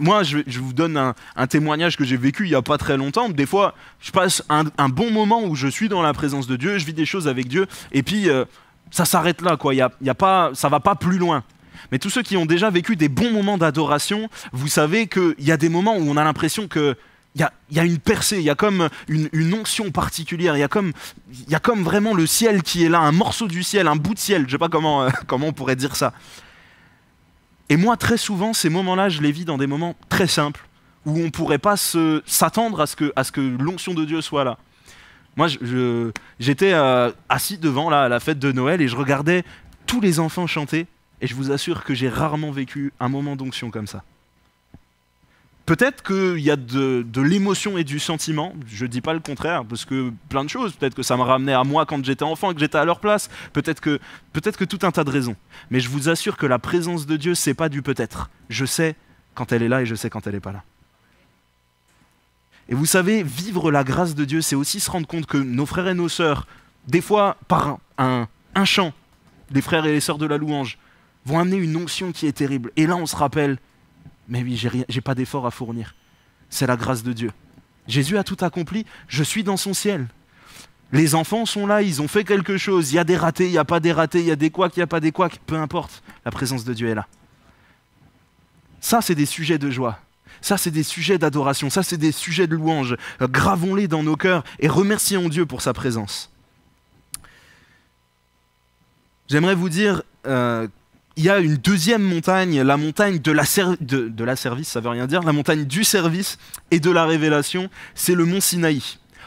Moi, je vous donne un témoignage que j'ai vécu il n'y a pas très longtemps. Des fois, je passe un bon moment où je suis dans la présence de Dieu, je vis des choses avec Dieu, et puis ça s'arrête là, quoi. Ça ne va pas plus loin. Mais tous ceux qui ont déjà vécu des bons moments d'adoration, vous savez qu'il y a des moments où on a l'impression que il y a une percée, il y a comme une onction particulière, il y a comme vraiment le ciel qui est là, un morceau du ciel, un bout de ciel, je ne sais pas comment on pourrait dire ça. Et moi, très souvent, ces moments-là, je les vis dans des moments très simples, où on ne pourrait pas s'attendre à ce que l'onction de Dieu soit là. Moi, j'étais assis devant à la fête de Noël et je regardais tous les enfants chanter, et je vous assure que j'ai rarement vécu un moment d'onction comme ça. Peut-être qu'il y a de l'émotion et du sentiment, je ne dis pas le contraire, parce que plein de choses, peut-être que ça me ramenait à moi quand j'étais enfant, que j'étais à leur place, peut-être que tout un tas de raisons. Mais je vous assure que la présence de Dieu, c'est pas du peut-être. Je sais quand elle est là et je sais quand elle n'est pas là. Et vous savez, vivre la grâce de Dieu, c'est aussi se rendre compte que nos frères et nos sœurs, des fois par un chant, les frères et les sœurs de la louange, vont amener une onction qui est terrible. Et là, on se rappelle, mais oui, j'ai pas d'effort à fournir. C'est la grâce de Dieu. Jésus a tout accompli, je suis dans son ciel. Les enfants sont là, ils ont fait quelque chose. Il y a des ratés, il n'y a pas des ratés, il y a des couacs, il n'y a pas des couacs. Peu importe, la présence de Dieu est là. Ça, c'est des sujets de joie. Ça, c'est des sujets d'adoration. Ça, c'est des sujets de louange. Gravons-les dans nos cœurs et remercions Dieu pour sa présence. J'aimerais vous dire... il y a une deuxième montagne, la montagne de la service, ça veut rien dire, la montagne du service et de la révélation, c'est le mont Sinaï.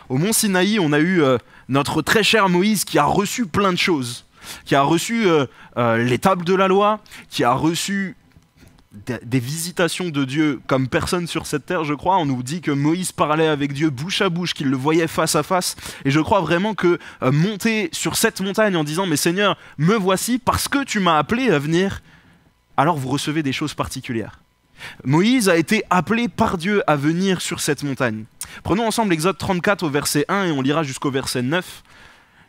Au mont Sinaï, on a eu notre très cher Moïse qui a reçu plein de choses, qui a reçu les tables de la loi, qui a reçu des visitations de Dieu comme personne sur cette terre, je crois. On nous dit que Moïse parlait avec Dieu bouche à bouche, qu'il le voyait face à face. Et je crois vraiment que monter sur cette montagne en disant « Mais Seigneur, me voici parce que tu m'as appelé à venir », alors vous recevez des choses particulières. Moïse a été appelé par Dieu à venir sur cette montagne. Prenons ensemble Exode 34 au verset 1 et on lira jusqu'au verset 9.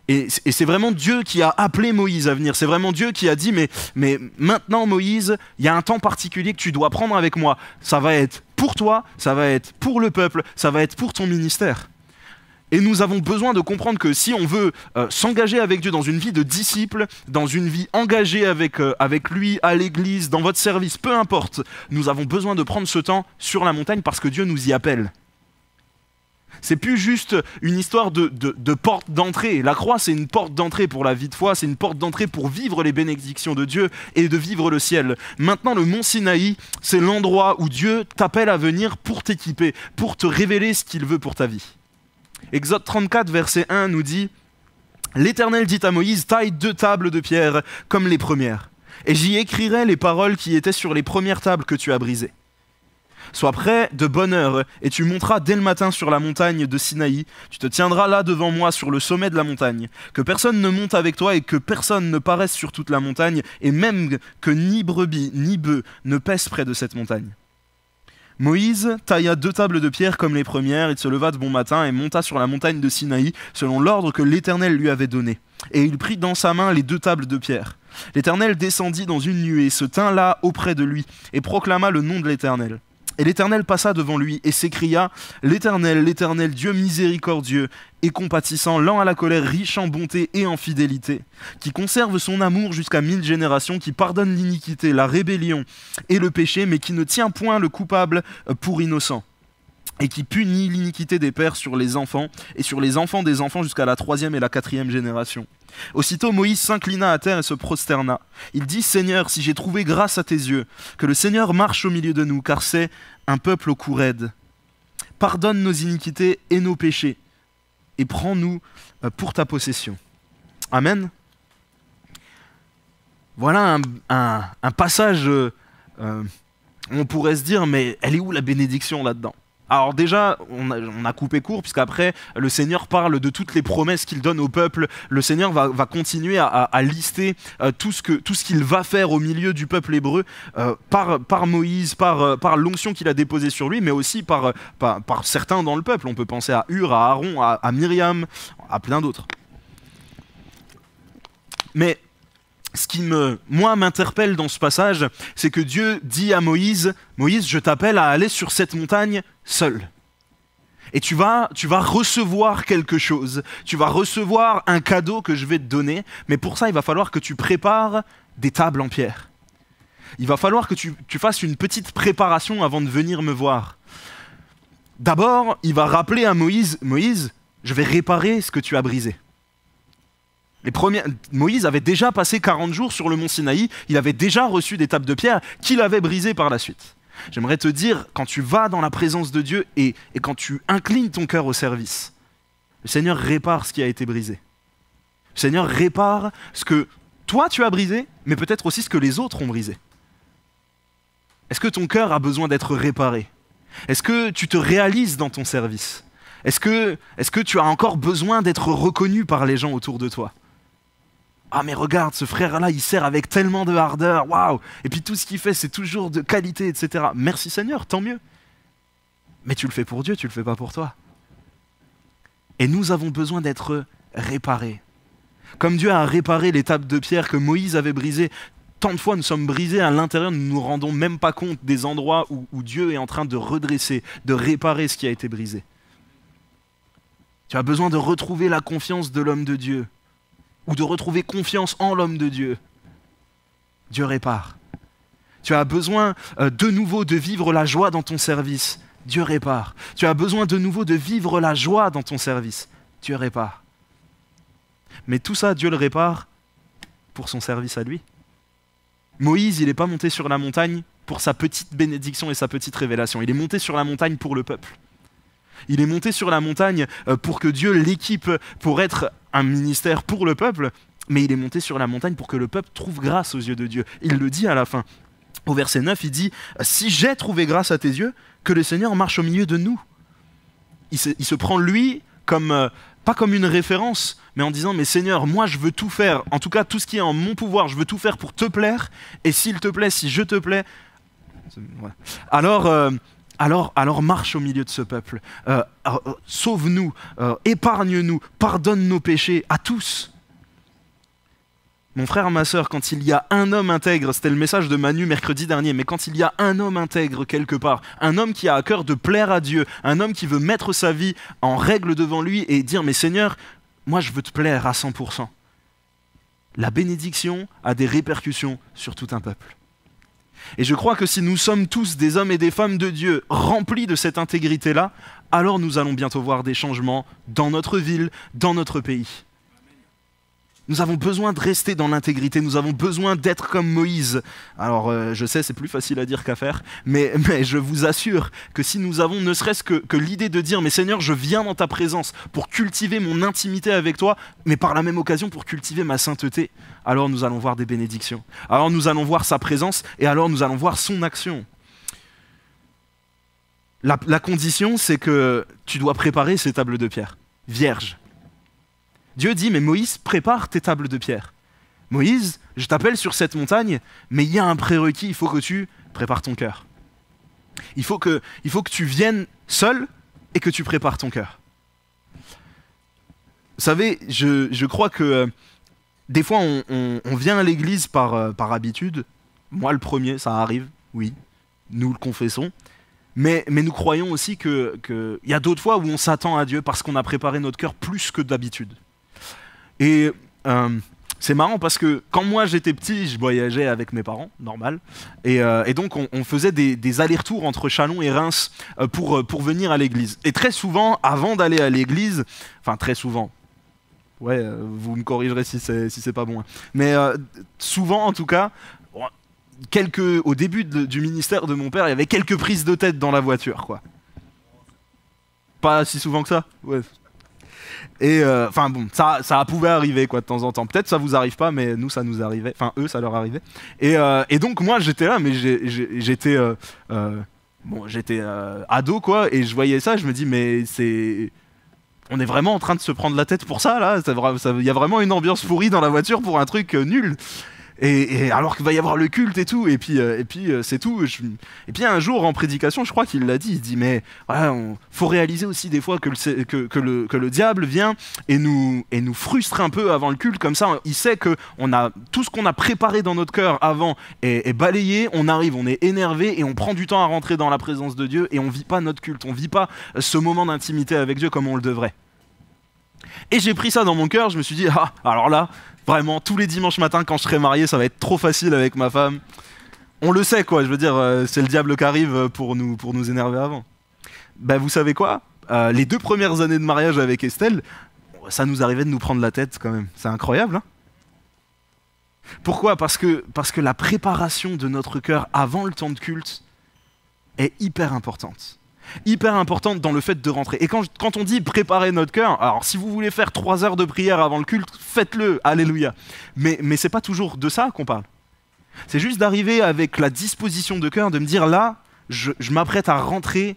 Et c'est vraiment Dieu qui a appelé Moïse à venir. C'est vraiment Dieu qui a dit mais maintenant Moïse, il y a un temps particulier que tu dois prendre avec moi. Ça va être pour toi, ça va être pour le peuple, ça va être pour ton ministère. Et nous avons besoin de comprendre que si on veut s'engager avec Dieu dans une vie de disciple, dans une vie engagée avec lui, à l'église, dans votre service, peu importe, nous avons besoin de prendre ce temps sur la montagne parce que Dieu nous y appelle. C'est plus juste une histoire de porte d'entrée. La croix, c'est une porte d'entrée pour la vie de foi, c'est une porte d'entrée pour vivre les bénédictions de Dieu et de vivre le ciel. Maintenant, le mont Sinaï, c'est l'endroit où Dieu t'appelle à venir pour t'équiper, pour te révéler ce qu'il veut pour ta vie. Exode 34, verset 1 nous dit « L'Éternel dit à Moïse, taille 2 tables de pierre comme les premières, et j'y écrirai les paroles qui étaient sur les premières tables que tu as brisées. Sois prêt de bonne heure, et tu monteras dès le matin sur la montagne de Sinaï. Tu te tiendras là devant moi sur le sommet de la montagne. Que personne ne monte avec toi et que personne ne paraisse sur toute la montagne, et même que ni brebis ni bœufs ne pèsent près de cette montagne. » Moïse tailla 2 tables de pierre comme les premières, il se leva de bon matin et monta sur la montagne de Sinaï, selon l'ordre que l'Éternel lui avait donné. Et il prit dans sa main les 2 tables de pierre. L'Éternel descendit dans une nuée, se tint là auprès de lui, et proclama le nom de l'Éternel. Et l'Éternel passa devant lui et s'écria « L'Éternel, l'Éternel, Dieu miséricordieux et compatissant, lent à la colère, riche en bonté et en fidélité, qui conserve son amour jusqu'à 1000 générations, qui pardonne l'iniquité, la rébellion et le péché, mais qui ne tient point le coupable pour innocent, et qui punit l'iniquité des pères sur les enfants et sur les enfants des enfants jusqu'à la 3e et la 4e génération. » Aussitôt Moïse s'inclina à terre et se prosterna. Il dit « Seigneur, si j'ai trouvé grâce à tes yeux, que le Seigneur marche au milieu de nous, car c'est un peuple au cou raide. Pardonne nos iniquités et nos péchés, et prends-nous pour ta possession. » Amen. Voilà un passage, on pourrait se dire, mais elle est où la bénédiction là-dedans ? Alors déjà, on a coupé court, puisqu'après, le Seigneur parle de toutes les promesses qu'il donne au peuple. Le Seigneur va continuer à lister tout ce qu'il va faire au milieu du peuple hébreu par Moïse, par l'onction qu'il a déposée sur lui, mais aussi par certains dans le peuple. On peut penser à Hur, à Aaron, à Myriam, à plein d'autres. Mais ce qui m'interpelle dans ce passage, c'est que Dieu dit à Moïse, « Moïse, je t'appelle à aller sur cette montagne seul. Et tu vas recevoir quelque chose, tu vas recevoir un cadeau que je vais te donner, mais pour ça, il va falloir que tu prépares des tables en pierre. Il va falloir que tu fasses une petite préparation avant de venir me voir. D'abord, il va rappeler à Moïse, « Moïse, je vais réparer ce que tu as brisé. » Moïse avait déjà passé 40 jours sur le mont Sinaï, il avait déjà reçu des tables de pierre qu'il avait brisées par la suite. J'aimerais te dire, quand tu vas dans la présence de Dieu et quand tu inclines ton cœur au service, le Seigneur répare ce qui a été brisé. Le Seigneur répare ce que toi tu as brisé, mais peut-être aussi ce que les autres ont brisé. Est-ce que ton cœur a besoin d'être réparé? Est-ce que tu te réalises dans ton service? Est-ce que tu as encore besoin d'être reconnu par les gens autour de toi? Ah mais regarde, ce frère-là, il sert avec tellement de ardeur, waouh! Et puis tout ce qu'il fait, c'est toujours de qualité, etc. Merci Seigneur, tant mieux. Mais tu le fais pour Dieu, tu le fais pas pour toi. Et nous avons besoin d'être réparés. Comme Dieu a réparé les tables de pierre que Moïse avait brisées, tant de fois nous sommes brisés à l'intérieur, nous ne nous rendons même pas compte des endroits où Dieu est en train de redresser, de réparer ce qui a été brisé. Tu as besoin de retrouver la confiance de l'homme de Dieu, ou de retrouver confiance en l'homme de Dieu. Dieu répare. Tu as besoin de nouveau de vivre la joie dans ton service. Dieu répare. Tu as besoin de nouveau de vivre la joie dans ton service. Dieu répare. Mais tout ça, Dieu le répare pour son service à lui. Moïse, il n'est pas monté sur la montagne pour sa petite bénédiction et sa petite révélation. Il est monté sur la montagne pour le peuple. Il est monté sur la montagne pour que Dieu l'équipe pour être un ministère pour le peuple, mais il est monté sur la montagne pour que le peuple trouve grâce aux yeux de Dieu. Il le dit à la fin. Au verset 9, il dit « Si j'ai trouvé grâce à tes yeux, que le Seigneur marche au milieu de nous. » Il se prend lui comme, pas comme une référence, mais en disant « Mais Seigneur, moi je veux tout faire, en tout cas tout ce qui est en mon pouvoir, je veux tout faire pour te plaire, et s'il te plaît, si je te plais, alors marche au milieu de ce peuple, sauve-nous, épargne-nous, pardonne nos péchés à tous. » Mon frère, ma sœur, quand il y a un homme intègre, c'était le message de Manu mercredi dernier, mais quand il y a un homme intègre quelque part, un homme qui a à cœur de plaire à Dieu, un homme qui veut mettre sa vie en règle devant lui et dire « Mais Seigneur, moi je veux te plaire à 100%. » La bénédiction a des répercussions sur tout un peuple. Et je crois que si nous sommes tous des hommes et des femmes de Dieu remplis de cette intégrité-là, alors nous allons bientôt voir des changements dans notre ville, dans notre pays. Nous avons besoin de rester dans l'intégrité, nous avons besoin d'être comme Moïse. Alors je sais, c'est plus facile à dire qu'à faire, mais je vous assure que si nous avons ne serait-ce que l'idée de dire « Mais Seigneur, je viens dans ta présence pour cultiver mon intimité avec toi, mais par la même occasion pour cultiver ma sainteté », alors nous allons voir des bénédictions. Alors nous allons voir sa présence et alors nous allons voir son action. La condition, c'est que tu dois préparer ces tables de pierre, vierges. Dieu dit, mais Moïse, prépare tes tables de pierre. Moïse, je t'appelle sur cette montagne, mais il y a un prérequis, il faut que tu prépares ton cœur. Il faut que tu viennes seul et que tu prépares ton cœur. Vous savez, je crois que des fois, on vient à l'église par habitude. Moi, le premier, ça arrive, oui, nous le confessons. Mais nous croyons aussi qu'il y a d'autres fois où on s'attend à Dieu parce qu'on a préparé notre cœur plus que d'habitude. Et c'est marrant parce que quand moi j'étais petit, je voyageais avec mes parents, normal. Et donc on faisait des allers-retours entre Châlons et Reims pour venir à l'église. Et très souvent, avant d'aller à l'église, enfin très souvent, ouais, vous me corrigerez si c'est pas bon, hein. Mais souvent en tout cas, au début du ministère de mon père, il y avait quelques prises de tête dans la voiture, quoi. Pas si souvent que ça, ouais. Et enfin bon, ça pouvait arriver quoi de temps en temps. Peut-être ça vous arrive pas, mais nous ça nous arrivait. Enfin eux ça leur arrivait. Et donc moi j'étais là, mais j'étais ado quoi, et je voyais ça, je me dis mais on est vraiment en train de se prendre la tête pour ça là. Il y a vraiment une ambiance pourrie dans la voiture pour un truc nul. Et alors qu'il va y avoir le culte et tout, et puis c'est tout. Et puis un jour en prédication, je crois qu'il l'a dit, il dit mais voilà, faut réaliser aussi des fois que le diable vient et nous frustre un peu avant le culte, comme ça il sait que tout ce qu'on a préparé dans notre cœur avant est balayé, on arrive, on est énervé et on prend du temps à rentrer dans la présence de Dieu et on vit pas notre culte, on vit pas ce moment d'intimité avec Dieu comme on le devrait. Et j'ai pris ça dans mon cœur, je me suis dit ah alors là vraiment, tous les dimanches matins, quand je serai marié, ça va être trop facile avec ma femme. On le sait, quoi. Je veux dire, c'est le diable qui arrive pour nous énerver avant. Ben, vous savez quoi ? Les 2 premières années de mariage avec Estelle, ça nous arrivait de nous prendre la tête, quand même. C'est incroyable, hein ? Pourquoi ? Parce que la préparation de notre cœur avant le temps de culte est hyper importante. Hyper importante dans le fait de rentrer. Et quand on dit préparer notre cœur, alors si vous voulez faire 3 heures de prière avant le culte, faites-le, alléluia. Mais c'est pas toujours de ça qu'on parle. C'est juste d'arriver avec la disposition de cœur, de me dire là, je m'apprête à rentrer.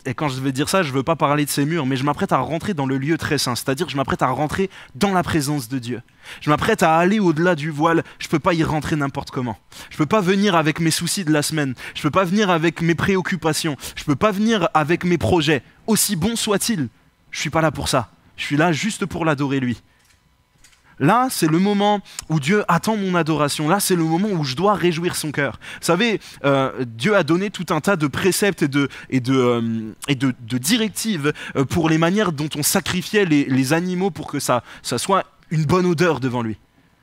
Et quand je vais dire ça, je veux pas parler de ces murs, mais je m'apprête à rentrer dans le lieu très saint, c'est-à-dire je m'apprête à rentrer dans la présence de Dieu. Je m'apprête à aller au-delà du voile, je peux pas y rentrer n'importe comment. Je peux pas venir avec mes soucis de la semaine, je peux pas venir avec mes préoccupations, je peux pas venir avec mes projets, aussi bons soient-ils. Je suis pas là pour ça, je suis là juste pour l'adorer lui. Là, c'est le moment où Dieu attend mon adoration. Là, c'est le moment où je dois réjouir son cœur. Vous savez, Dieu a donné tout un tas de préceptes et de directives pour les manières dont on sacrifiait les animaux pour que ça soit une bonne odeur devant lui.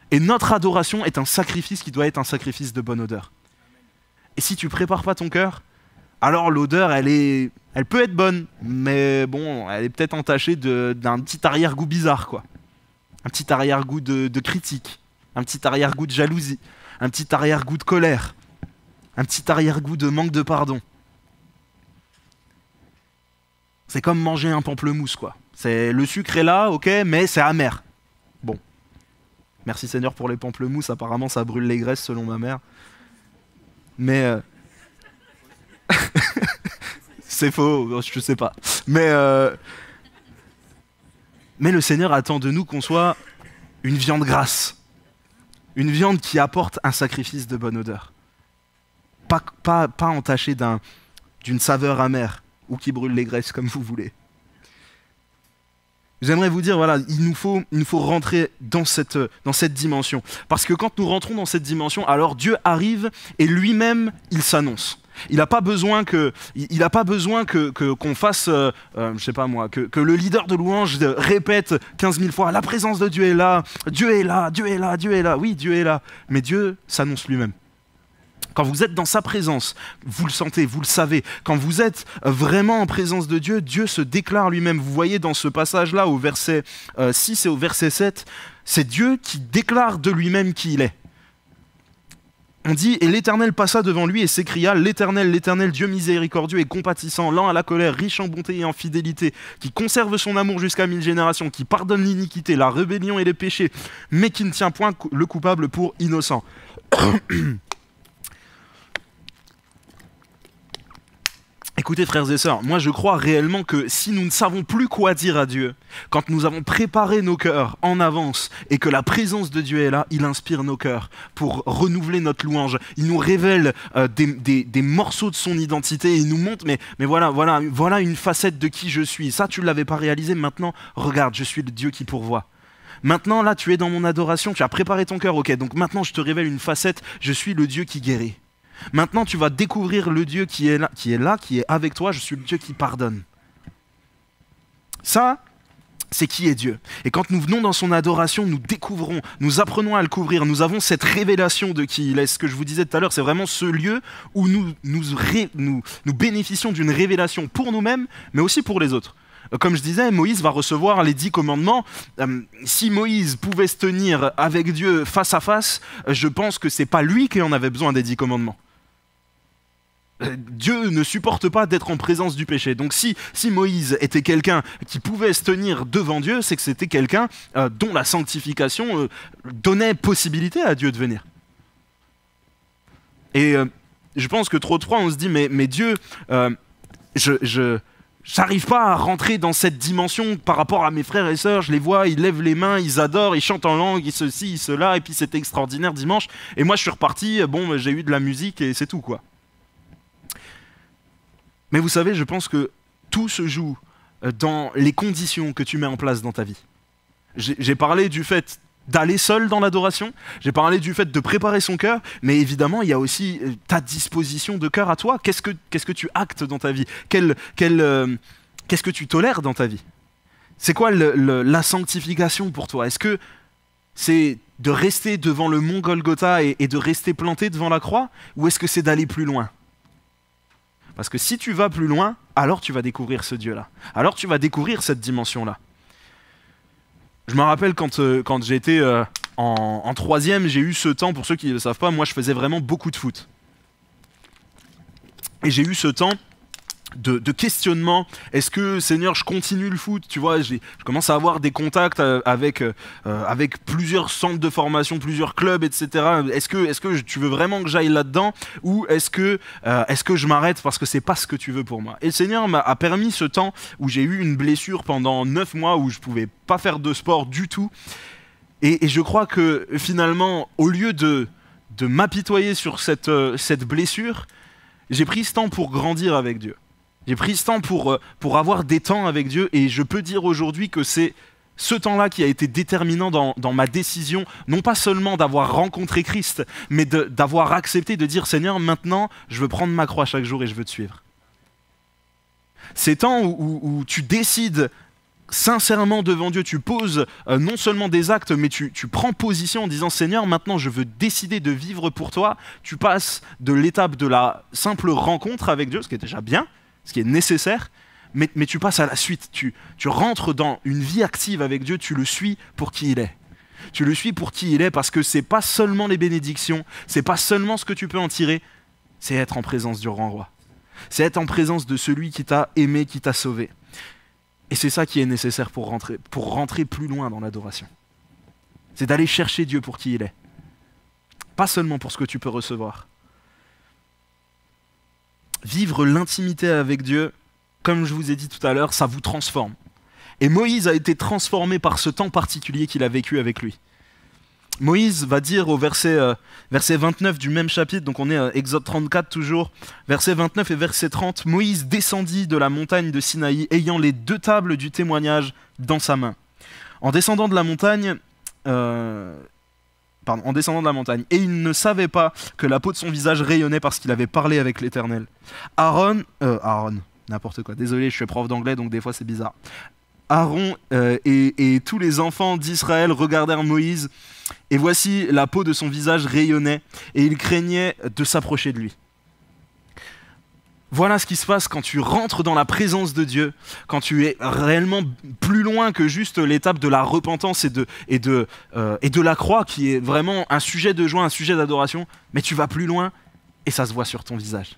Et notre adoration est un sacrifice qui doit être un sacrifice de bonne odeur. Et si tu prépares pas ton cœur, alors l'odeur, elle peut être bonne, mais bon, elle est peut-être entachée d'un petit arrière-goût bizarre, quoi. Un petit arrière-goût de critique, un petit arrière-goût de jalousie, un petit arrière-goût de colère, un petit arrière-goût de manque de pardon. C'est comme manger un pamplemousse, quoi. Le sucre est là, ok, mais c'est amer. Bon. Merci Seigneur pour les pamplemousses, apparemment ça brûle les graisses selon ma mère. Mais... c'est faux, je sais pas. Mais le Seigneur attend de nous qu'on soit une viande grasse. Une viande qui apporte un sacrifice de bonne odeur. Pas entachée d'une saveur amère ou qui brûle les graisses comme vous voulez. J'aimerais vous dire, voilà, il nous faut rentrer dans cette dimension. Parce que quand nous rentrons dans cette dimension, alors Dieu arrive et lui-même, il s'annonce. Il n'a pas besoin qu'on fasse, je sais pas moi, que le leader de louange répète 15 000 fois « La présence de Dieu est là, Dieu est là, Dieu est là, Dieu est là ». Oui, Dieu est là, mais Dieu s'annonce lui-même. Quand vous êtes dans sa présence, vous le sentez, vous le savez. Quand vous êtes vraiment en présence de Dieu, Dieu se déclare lui-même. Vous voyez dans ce passage-là, au verset 6 et au verset 7, c'est Dieu qui déclare de lui-même qui il est. On dit « Et l'Éternel passa devant lui et s'écria, l'Éternel, Dieu miséricordieux et compatissant, lent à la colère, riche en bonté et en fidélité, qui conserve son amour jusqu'à 1000 générations, qui pardonne l'iniquité, la rébellion et les péchés, mais qui ne tient point le coupable pour innocent. » Écoutez frères et sœurs, moi je crois réellement que si nous ne savons plus quoi dire à Dieu, quand nous avons préparé nos cœurs en avance et que la présence de Dieu est là, il inspire nos cœurs pour renouveler notre louange. Il nous révèle des morceaux de son identité et il nous montre, mais voilà une facette de qui je suis. Ça tu ne l'avais pas réalisé, maintenant regarde, je suis le Dieu qui pourvoit. Maintenant là tu es dans mon adoration, tu as préparé ton cœur, ok, donc maintenant je te révèle une facette, je suis le Dieu qui guérit. Maintenant, tu vas découvrir le Dieu qui est là, qui est avec toi. Je suis le Dieu qui pardonne. Ça, c'est qui est Dieu. Et quand nous venons dans son adoration, nous découvrons, nous apprenons à le couvrir. Nous avons cette révélation de qui il est. Ce que je vous disais tout à l'heure, c'est vraiment ce lieu où nous bénéficions d'une révélation pour nous-mêmes, mais aussi pour les autres. Comme je disais, Moïse va recevoir les 10 commandements. Si Moïse pouvait se tenir avec Dieu face à face, je pense que c'est pas lui qui en avait besoin des 10 commandements. Dieu ne supporte pas d'être en présence du péché. Donc si Moïse était quelqu'un qui pouvait se tenir devant Dieu, c'est que c'était quelqu'un dont la sanctification donnait possibilité à Dieu de venir. Et je pense que trop de fois on se dit mais Dieu, j'arrive pas à rentrer dans cette dimension par rapport à mes frères et sœurs, je les vois, ils lèvent les mains, ils adorent, ils chantent en langue, ils ceci, ils cela, et puis c'était extraordinaire dimanche, et moi je suis reparti, bon j'ai eu de la musique et c'est tout quoi. Mais vous savez, je pense que tout se joue dans les conditions que tu mets en place dans ta vie. J'ai parlé du fait d'aller seul dans l'adoration, j'ai parlé du fait de préparer son cœur, mais évidemment, il y a aussi ta disposition de cœur à toi. Qu'est-ce que tu actes dans ta vie ? Qu'est-ce que tu tolères dans ta vie ? C'est quoi la sanctification pour toi ? Est-ce que c'est de rester devant le mont Golgotha et de rester planté devant la croix ? Ou est-ce que c'est d'aller plus loin ? Parce que si tu vas plus loin, alors tu vas découvrir ce Dieu-là. Alors tu vas découvrir cette dimension-là. Je me rappelle quand j'étais en troisième, j'ai eu ce temps, pour ceux qui ne le savent pas, moi je faisais vraiment beaucoup de foot. Et j'ai eu ce temps de questionnement. Est-ce que, Seigneur, je continue le foot ? Tu vois, je commence à avoir des contacts avec plusieurs centres de formation, plusieurs clubs, etc. Est-ce que tu veux vraiment que j'aille là-dedans ? Ou est-ce que je m'arrête parce que c'est pas ce que tu veux pour moi ? Et le Seigneur a permis ce temps où j'ai eu une blessure pendant 9 mois où je pouvais pas faire de sport du tout. Et je crois que finalement, au lieu de m'apitoyer sur cette blessure, j'ai pris ce temps pour grandir avec Dieu. J'ai pris ce temps pour avoir des temps avec Dieu et je peux dire aujourd'hui que c'est ce temps-là qui a été déterminant dans ma décision, non pas seulement d'avoir rencontré Christ, mais d'avoir accepté de dire « Seigneur, maintenant, je veux prendre ma croix chaque jour et je veux te suivre ». Ces temps où tu décides sincèrement devant Dieu, tu poses non seulement des actes, mais tu prends position en disant « Seigneur, maintenant je veux décider de vivre pour toi ». Tu passes de l'étape de la simple rencontre avec Dieu, ce qui est déjà bien, ce qui est nécessaire, mais tu passes à la suite, tu rentres dans une vie active avec Dieu, tu le suis pour qui il est. Tu le suis pour qui il est parce que c'est pas seulement les bénédictions, c'est pas seulement ce que tu peux en tirer, c'est être en présence du grand roi. C'est être en présence de celui qui t'a aimé, qui t'a sauvé. Et c'est ça qui est nécessaire pour rentrer plus loin dans l'adoration. C'est d'aller chercher Dieu pour qui il est. Pas seulement pour ce que tu peux recevoir. Vivre l'intimité avec Dieu, comme je vous ai dit tout à l'heure, ça vous transforme. Et Moïse a été transformé par ce temps particulier qu'il a vécu avec lui. Moïse va dire au verset 29 du même chapitre, donc on est à Exode 34 toujours, verset 29 et verset 30, Moïse descendit de la montagne de Sinaï ayant les 2 tables du témoignage dans sa main. En descendant de la montagne, et il ne savait pas que la peau de son visage rayonnait parce qu'il avait parlé avec l'Éternel. Aaron, n'importe quoi, désolé, je suis prof d'anglais donc des fois c'est bizarre. Aaron et tous les enfants d'Israël regardèrent Moïse, et voici la peau de son visage rayonnait, et ils craignaient de s'approcher de lui. Voilà ce qui se passe quand tu rentres dans la présence de Dieu, quand tu es réellement plus loin que juste l'étape de la repentance et de la croix, qui est vraiment un sujet de joie, un sujet d'adoration, mais tu vas plus loin et ça se voit sur ton visage.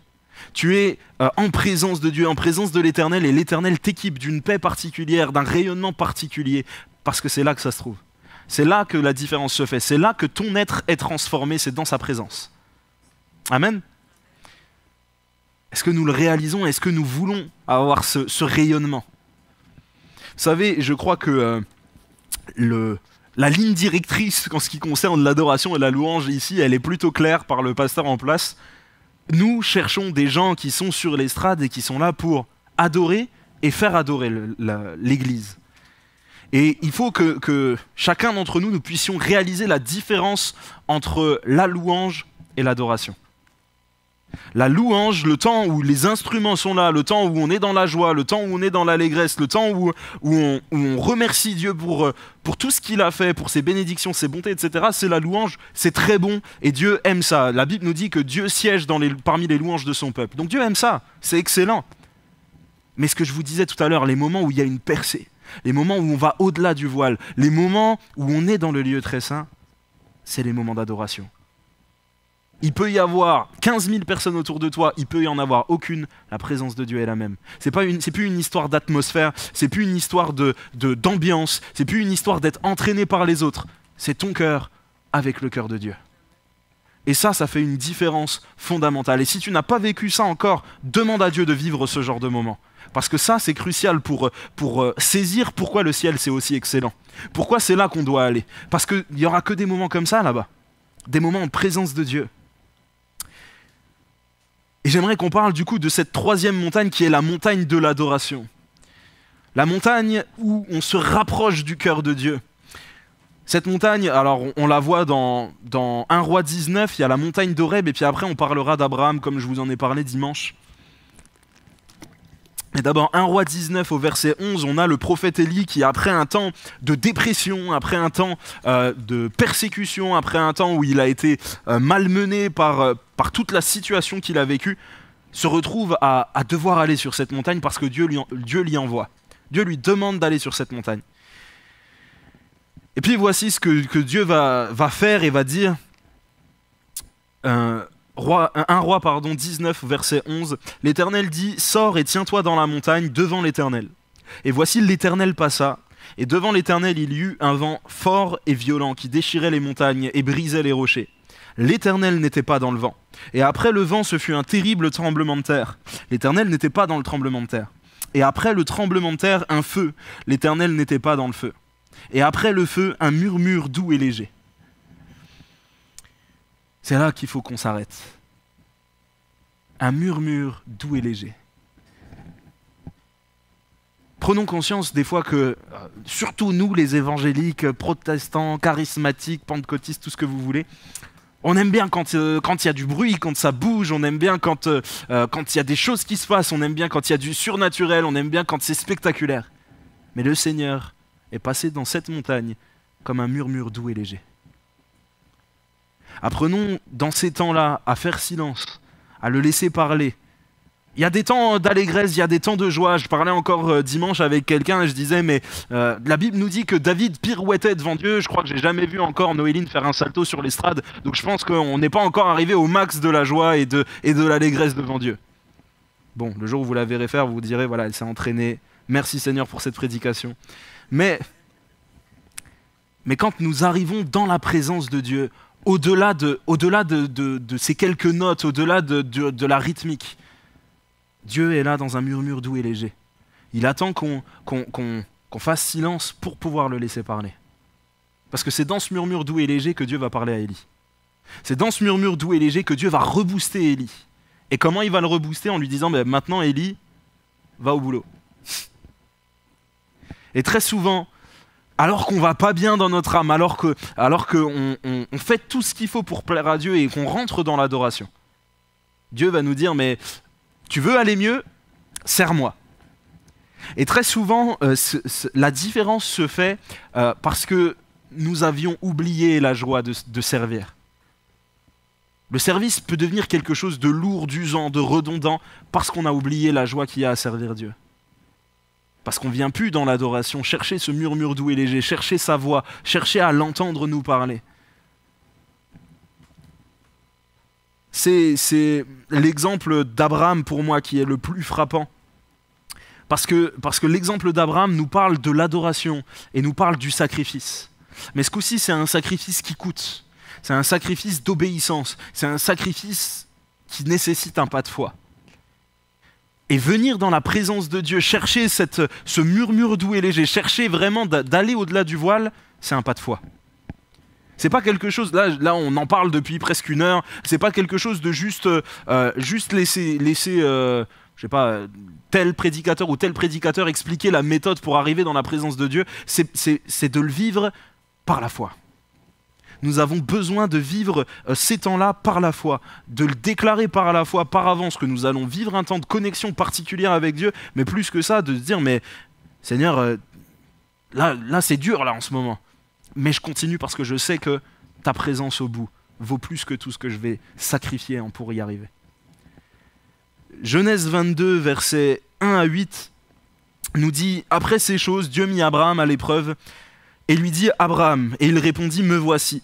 Tu es en présence de Dieu, en présence de l'Éternel, et l'Éternel t'équipe d'une paix particulière, d'un rayonnement particulier, parce que c'est là que ça se trouve. C'est là que la différence se fait, c'est là que ton être est transformé, c'est dans sa présence. Amen. Est-ce que nous le réalisons? Est-ce que nous voulons avoir ce rayonnement? Vous savez, je crois que la ligne directrice en ce qui concerne l'adoration et la louange ici, elle est plutôt claire par le pasteur en place. Nous cherchons des gens qui sont sur l'estrade et qui sont là pour adorer et faire adorer l'Église. Et il faut que chacun d'entre nous puissions réaliser la différence entre la louange et l'adoration. La louange, le temps où les instruments sont là, le temps où on est dans la joie, le temps où on est dans l'allégresse, le temps où on remercie Dieu pour tout ce qu'il a fait, pour ses bénédictions, ses bontés, etc. C'est la louange, c'est très bon et Dieu aime ça. La Bible nous dit que Dieu siège parmi les louanges de son peuple. Donc Dieu aime ça, c'est excellent. Mais ce que je vous disais tout à l'heure, les moments où il y a une percée, les moments où on va au-delà du voile, les moments où on est dans le lieu très saint, c'est les moments d'adoration. Il peut y avoir 15 000 personnes autour de toi, il peut y en avoir aucune, la présence de Dieu est la même. C'est plus une histoire d'atmosphère, c'est plus une histoire d'ambiance, c'est plus une histoire d'être entraîné par les autres. C'est ton cœur avec le cœur de Dieu. Et ça fait une différence fondamentale. Et si tu n'as pas vécu ça encore, demande à Dieu de vivre ce genre de moment. Parce que ça, c'est crucial pour saisir pourquoi le ciel, c'est aussi excellent. Pourquoi c'est là qu'on doit aller. Parce qu'il n'y aura que des moments comme ça là-bas. Des moments en présence de Dieu. Et j'aimerais qu'on parle du coup de cette troisième montagne qui est la montagne de l'adoration. La montagne où on se rapproche du cœur de Dieu. Cette montagne, alors on la voit dans 1 Roi 19, il y a la montagne d'Horeb, et puis après on parlera d'Abraham comme je vous en ai parlé dimanche. Et d'abord 1 Roi 19 au verset 11, on a le prophète Élie qui après un temps de dépression, après un temps de persécution, après un temps où il a été malmené par toute la situation qu'il a vécue, se retrouve à devoir aller sur cette montagne parce que Dieu l'y envoie. Dieu lui demande d'aller sur cette montagne. Et puis voici ce que Dieu va faire et va dire. 1 Roi 19, verset 11, l'Éternel dit « Sors et tiens-toi dans la montagne devant l'Éternel. » Et voici l'Éternel passa, et devant l'Éternel il y eut un vent fort et violent qui déchirait les montagnes et brisait les rochers. L'Éternel n'était pas dans le vent. Et après le vent, ce fut un terrible tremblement de terre. L'Éternel n'était pas dans le tremblement de terre. Et après le tremblement de terre, un feu. L'Éternel n'était pas dans le feu. Et après le feu, un murmure doux et léger. C'est là qu'il faut qu'on s'arrête. Un murmure doux et léger. Prenons conscience des fois que, surtout nous les évangéliques, protestants, charismatiques, pentecôtistes, tout ce que vous voulez, on aime bien quand il y a du bruit, quand ça bouge, on aime bien quand il y a des choses qui se passent, on aime bien quand il y a du surnaturel, on aime bien quand c'est spectaculaire. Mais le Seigneur est passé dans cette montagne comme un murmure doux et léger. Apprenons dans ces temps-là à faire silence, à le laisser parler. Il y a des temps d'allégresse, il y a des temps de joie. Je parlais encore dimanche avec quelqu'un et je disais, mais la Bible nous dit que David pirouettait devant Dieu. Je crois que j'ai jamais vu encore Noéline faire un salto sur l'estrade. Donc je pense qu'on n'est pas encore arrivé au max de la joie et de l'allégresse devant Dieu. Bon, le jour où vous la verrez faire, vous vous direz, voilà, elle s'est entraînée. Merci Seigneur pour cette prédication. Mais quand nous arrivons dans la présence de Dieu, au-delà de ces quelques notes, au-delà de la rythmique, Dieu est là dans un murmure doux et léger. Il attend qu'on fasse silence pour pouvoir le laisser parler. Parce que c'est dans ce murmure doux et léger que Dieu va parler à Élie. C'est dans ce murmure doux et léger que Dieu va rebooster Élie. Et comment il va le rebooster? En lui disant, maintenant Élie, va au boulot. Et très souvent, alors qu'on va pas bien dans notre âme, alors qu'on fait tout ce qu'il faut pour plaire à Dieu et qu'on rentre dans l'adoration, Dieu va nous dire, mais tu veux aller mieux? Sers-moi. Et très souvent, la différence se fait parce que nous avions oublié la joie de servir. Le service peut devenir quelque chose de lourd, d'usant, de redondant, parce qu'on a oublié la joie qu'il y a à servir Dieu. Parce qu'on ne vient plus dans l'adoration, chercher ce murmure doux et léger, chercher sa voix, chercher à l'entendre nous parler. C'est l'exemple d'Abraham pour moi qui est le plus frappant. Parce que l'exemple d'Abraham nous parle de l'adoration et nous parle du sacrifice. Mais ce coup-ci, c'est un sacrifice qui coûte. C'est un sacrifice d'obéissance. C'est un sacrifice qui nécessite un pas de foi. Et venir dans la présence de Dieu, chercher ce murmure doux et léger, chercher vraiment d'aller au-delà du voile, c'est un pas de foi. C'est pas quelque chose, là on en parle depuis presque 1 heure, c'est pas quelque chose de juste laisser je sais pas, tel prédicateur ou tel prédicateur expliquer la méthode pour arriver dans la présence de Dieu, c'est de le vivre par la foi. Nous avons besoin de vivre ces temps-là par la foi, de le déclarer par la foi, par avance, que nous allons vivre un temps de connexion particulière avec Dieu, mais plus que ça, de se dire, mais Seigneur, là c'est dur là en ce moment, mais je continue parce que je sais que ta présence au bout vaut plus que tout ce que je vais sacrifier pour y arriver. Genèse 22, versets 1 à 8, nous dit « Après ces choses, Dieu mit Abraham à l'épreuve et lui dit « Abraham » et il répondit « Me voici ».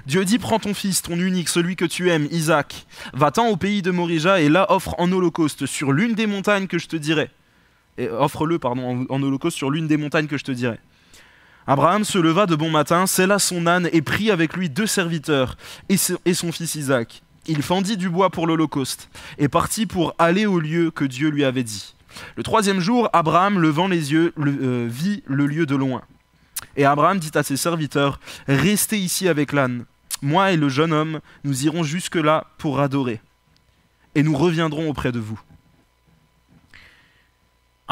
Dieu dit « Prends ton fils, ton unique, celui que tu aimes, Isaac, va-t'en au pays de Morija et là offre en holocauste sur l'une des montagnes que je te dirai. » Offre-le, en holocauste sur l'une des montagnes que je te dirai. Abraham se leva de bon matin, sella son âne et prit avec lui 2 serviteurs et son fils Isaac. Il fendit du bois pour l'holocauste et partit pour aller au lieu que Dieu lui avait dit. Le 3e jour, Abraham, levant les yeux, vit le lieu de loin. Et Abraham dit à ses serviteurs, « Restez ici avec l'âne. Moi et le jeune homme, nous irons jusque-là pour adorer. Et nous reviendrons auprès de vous. »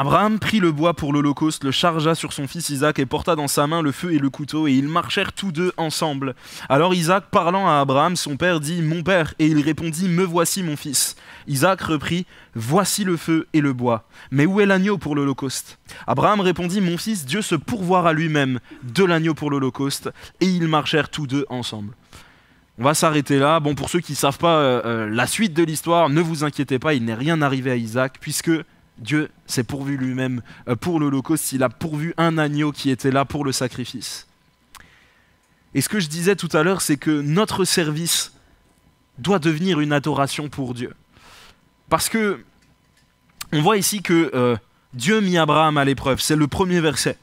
Abraham prit le bois pour l'holocauste, le chargea sur son fils Isaac et porta dans sa main le feu et le couteau, et ils marchèrent tous 2 ensemble. Alors Isaac, parlant à Abraham, son père, dit « Mon père », et il répondit « Me voici mon fils ». Isaac reprit « Voici le feu et le bois, mais où est l'agneau pour l'holocauste ?» Abraham répondit « Mon fils, Dieu se pourvoira lui-même de l'agneau pour l'holocauste », et ils marchèrent tous 2 ensemble. On va s'arrêter là. Bon, pour ceux qui ne savent pas la suite de l'histoire, ne vous inquiétez pas, il n'est rien arrivé à Isaac, puisque Dieu s'est pourvu lui-même pour l'holocauste, il a pourvu un agneau qui était là pour le sacrifice. Et ce que je disais tout à l'heure, c'est que notre service doit devenir une adoration pour Dieu. Parce que on voit ici que Dieu mit Abraham à l'épreuve, c'est le 1er verset.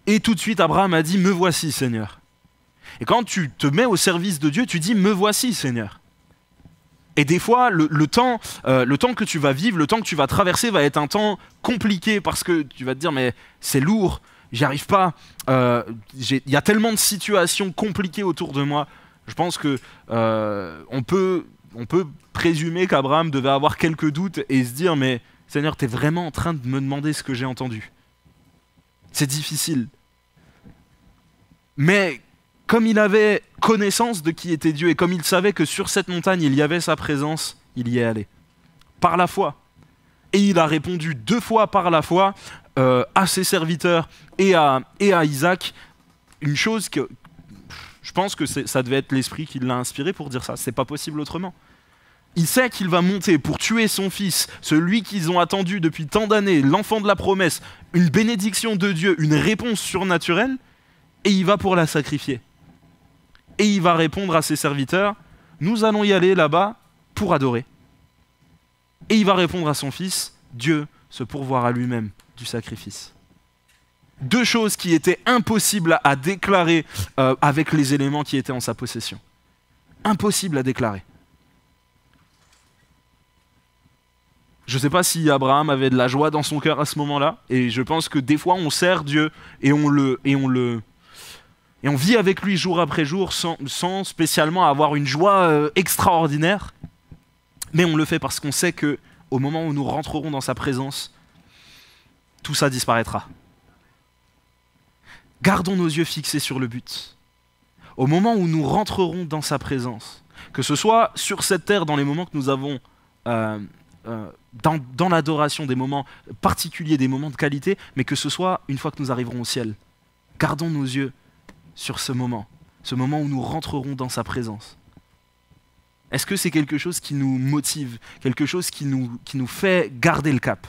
Et tout de suite, Abraham a dit « Me voici, Seigneur ». Et quand tu te mets au service de Dieu, tu dis « Me voici, Seigneur ». Et des fois, le temps que tu vas vivre, le temps que tu vas traverser va être un temps compliqué parce que tu vas te dire « mais c'est lourd, j'y arrive pas, il y a tellement de situations compliquées autour de moi ». Je pense que on peut présumer qu'Abraham devait avoir quelques doutes et se dire « mais Seigneur, tu es vraiment en train de me demander ce que j'ai entendu. C'est difficile. » Mais comme il avait connaissance de qui était Dieu et comme il savait que sur cette montagne il y avait sa présence, il y est allé. Par la foi. Et il a répondu 2 fois par la foi à ses serviteurs et à Isaac. Une chose que je pense que ça devait être l'esprit qui l'a inspiré pour dire ça. C'est pas possible autrement. Il sait qu'il va monter pour tuer son fils, celui qu'ils ont attendu depuis tant d'années, l'enfant de la promesse, une bénédiction de Dieu, une réponse surnaturelle, et il va pour la sacrifier. Et il va répondre à ses serviteurs, nous allons y aller là-bas pour adorer. Et il va répondre à son fils, Dieu se pourvoira lui-même du sacrifice. 2 choses qui étaient impossibles à déclarer avec les éléments qui étaient en sa possession. Impossible à déclarer. Je ne sais pas si Abraham avait de la joie dans son cœur à ce moment-là, et je pense que des fois on sert Dieu et on vit avec lui jour après jour sans spécialement avoir une joie extraordinaire. Mais on le fait parce qu'on sait qu'au moment où nous rentrerons dans sa présence, tout ça disparaîtra. Gardons nos yeux fixés sur le but. Au moment où nous rentrerons dans sa présence, que ce soit sur cette terre dans les moments que nous avons dans l'adoration, des moments particuliers, des moments de qualité, mais que ce soit une fois que nous arriverons au ciel. Gardons nos yeux sur ce moment où nous rentrerons dans sa présence. Est-ce que c'est quelque chose qui nous motive, quelque chose qui nous fait garder le cap?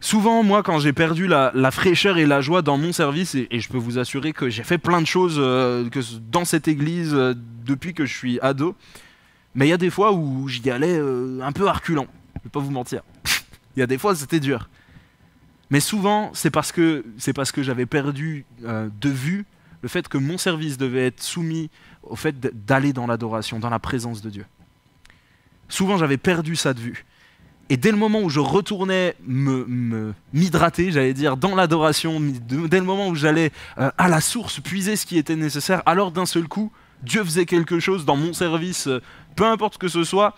Souvent, moi, quand j'ai perdu la fraîcheur et la joie dans mon service, et je peux vous assurer que j'ai fait plein de choses dans cette église depuis que je suis ado, mais il y a des fois où j'y allais un peu à reculons, je ne vais pas vous mentir. Il y a des fois, c'était dur. Mais souvent, c'est parce que j'avais perdu de vue le fait que mon service devait être soumis au fait d'aller dans l'adoration, dans la présence de Dieu. Souvent, j'avais perdu ça de vue. Et dès le moment où je retournais m'hydrater, j'allais dire, dans l'adoration, dès le moment où j'allais à la source puiser ce qui était nécessaire, alors d'un seul coup, Dieu faisait quelque chose dans mon service, peu importe ce que ce soit,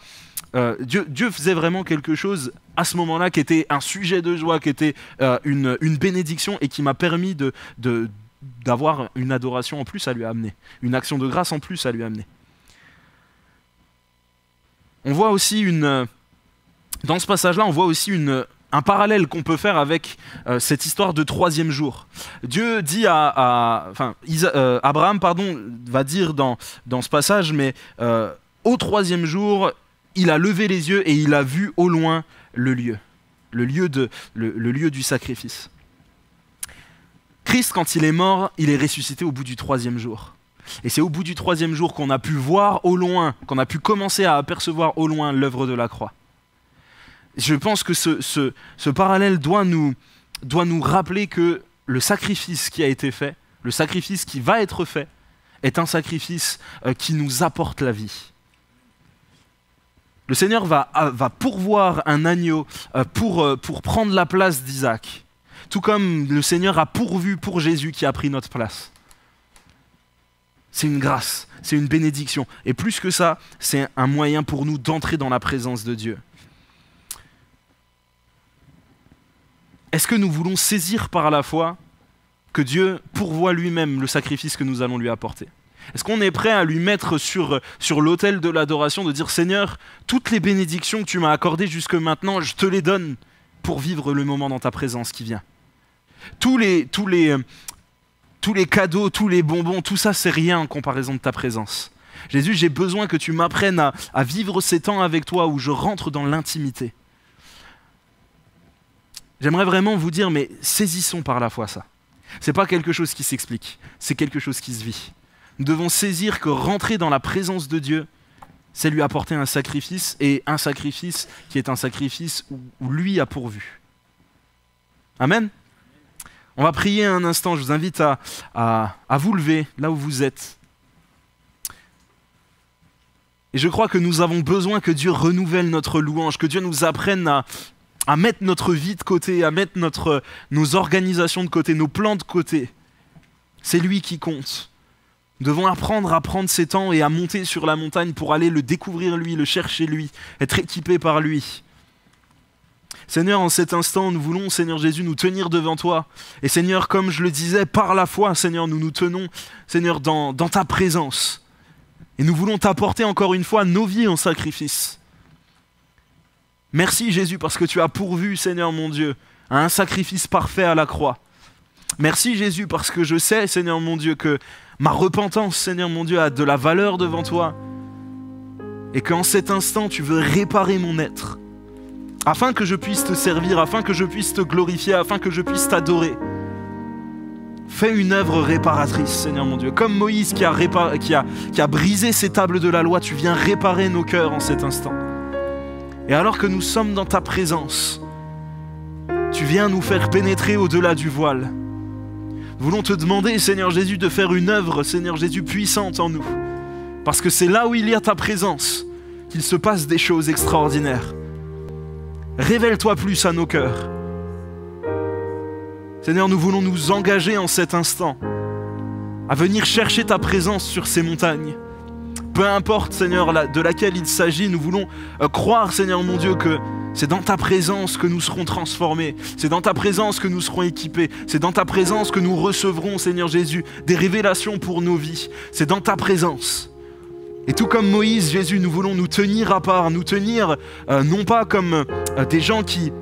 Dieu faisait vraiment quelque chose à ce moment-là qui était un sujet de joie, qui était une bénédiction et qui m'a permis d'avoir une adoration en plus à lui amener, une action de grâce en plus à lui amener. On voit aussi dans ce passage-là, on voit aussi un parallèle qu'on peut faire avec cette histoire de 3e jour. Dieu dit Abraham va dire dans ce passage, mais au 3e jour, il a levé les yeux et il a vu au loin le lieu du sacrifice. Christ, quand il est mort, il est ressuscité au bout du 3e jour. Et c'est au bout du 3e jour qu'on a pu voir au loin, qu'on a pu commencer à apercevoir au loin l'œuvre de la croix. Je pense que ce parallèle doit nous rappeler que le sacrifice qui a été fait, le sacrifice qui va être fait, est un sacrifice qui nous apporte la vie. Le Seigneur va pourvoir un agneau pour prendre la place d'Isaac, tout comme le Seigneur a pourvu pour Jésus qui a pris notre place. C'est une grâce, c'est une bénédiction. Et plus que ça, c'est un moyen pour nous d'entrer dans la présence de Dieu. Est-ce que nous voulons saisir par la foi que Dieu pourvoit lui-même le sacrifice que nous allons lui apporter? Est-ce qu'on est prêt à lui mettre sur l'autel de l'adoration, de dire « Seigneur, toutes les bénédictions que tu m'as accordées jusque maintenant, je te les donne pour vivre le moment dans ta présence qui vient. » Tous les cadeaux, tous les bonbons, tout ça, c'est rien en comparaison de ta présence. Jésus, j'ai besoin que tu m'apprennes à vivre ces temps avec toi où je rentre dans l'intimité. J'aimerais vraiment vous dire, mais saisissons par la foi ça. C'est pas quelque chose qui s'explique, c'est quelque chose qui se vit. Nous devons saisir que rentrer dans la présence de Dieu, c'est lui apporter un sacrifice, et un sacrifice qui est un sacrifice où lui a pourvu. Amen. On va prier un instant, je vous invite à vous lever là où vous êtes. Et je crois que nous avons besoin que Dieu renouvelle notre louange, que Dieu nous apprenne à mettre notre vie de côté, à mettre nos organisations de côté, nos plans de côté. C'est lui qui compte. Nous devons apprendre à prendre ces temps et à monter sur la montagne pour aller le découvrir lui, le chercher lui, être équipé par lui. Seigneur, en cet instant, nous voulons, Seigneur Jésus, nous tenir devant toi. Et Seigneur, comme je le disais, par la foi, Seigneur, nous nous tenons, Seigneur, dans ta présence. Et nous voulons t'apporter encore une fois nos vies en sacrifice. Merci Jésus parce que tu as pourvu, Seigneur mon Dieu, à un sacrifice parfait à la croix. Merci Jésus parce que je sais, Seigneur mon Dieu, que ma repentance, Seigneur mon Dieu, a de la valeur devant toi. Et qu'en cet instant, tu veux réparer mon être. Afin que je puisse te servir, afin que je puisse te glorifier, afin que je puisse t'adorer. Fais une œuvre réparatrice, Seigneur mon Dieu. Comme Moïse qui a brisé ces tables de la loi, tu viens réparer nos cœurs en cet instant. Et alors que nous sommes dans ta présence, tu viens nous faire pénétrer au-delà du voile. Nous voulons te demander, Seigneur Jésus, de faire une œuvre, Seigneur Jésus, puissante en nous. Parce que c'est là où il y a ta présence qu'il se passe des choses extraordinaires. Révèle-toi plus à nos cœurs. Seigneur, nous voulons nous engager en cet instant à venir chercher ta présence sur ces montagnes. Peu importe, Seigneur, de laquelle il s'agit, nous voulons croire, Seigneur mon Dieu, que c'est dans ta présence que nous serons transformés. C'est dans ta présence que nous serons équipés. C'est dans ta présence que nous recevrons, Seigneur Jésus, des révélations pour nos vies. C'est dans ta présence. Et tout comme Moïse, Jésus, nous voulons nous tenir à part, nous tenir non pas comme des gens qui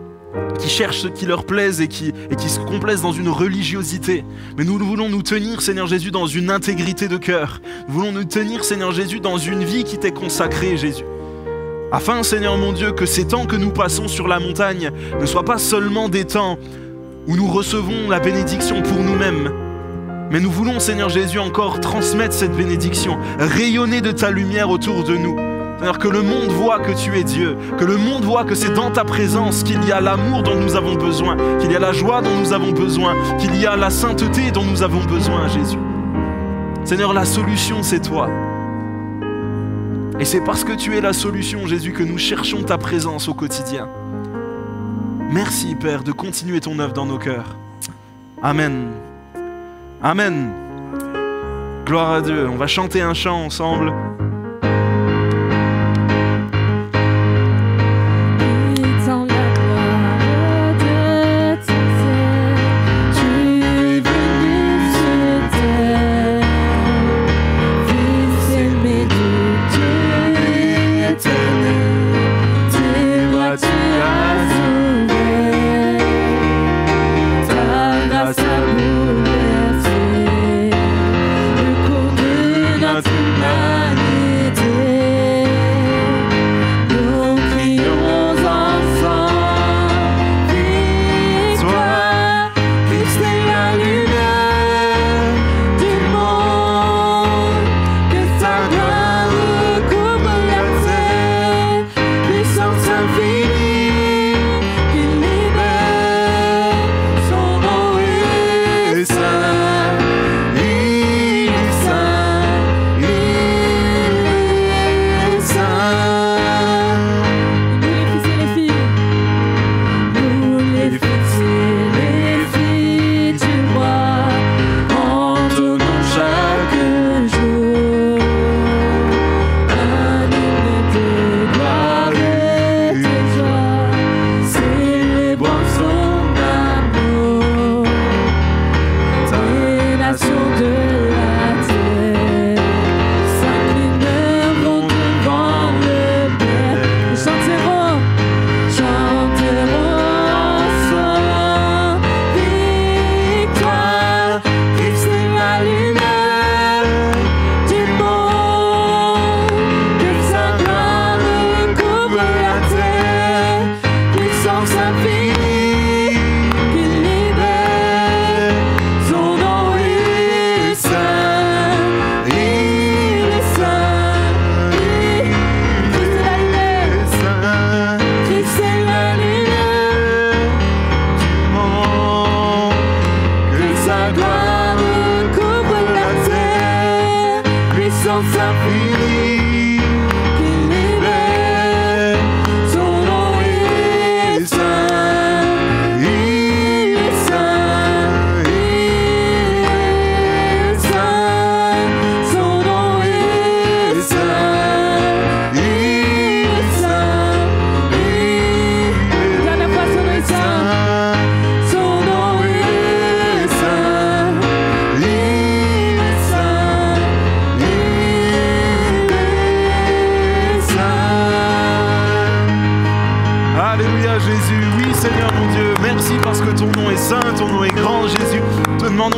cherchent ce qui leur plaise et qui se complaisent dans une religiosité. Mais nous voulons nous tenir, Seigneur Jésus, dans une intégrité de cœur. Nous voulons nous tenir, Seigneur Jésus, dans une vie qui t'est consacrée, Jésus. Afin, Seigneur mon Dieu, que ces temps que nous passons sur la montagne ne soient pas seulement des temps où nous recevons la bénédiction pour nous-mêmes, mais nous voulons, Seigneur Jésus, encore transmettre cette bénédiction, rayonner de ta lumière autour de nous. C'est-à-dire que le monde voit que tu es Dieu, que le monde voit que c'est dans ta présence qu'il y a l'amour dont nous avons besoin, qu'il y a la joie dont nous avons besoin, qu'il y a la sainteté dont nous avons besoin, Jésus. Seigneur, la solution, c'est toi. Et c'est parce que tu es la solution, Jésus, que nous cherchons ta présence au quotidien. Merci, Père, de continuer ton œuvre dans nos cœurs. Amen. Amen. Gloire à Dieu. On va chanter un chant ensemble.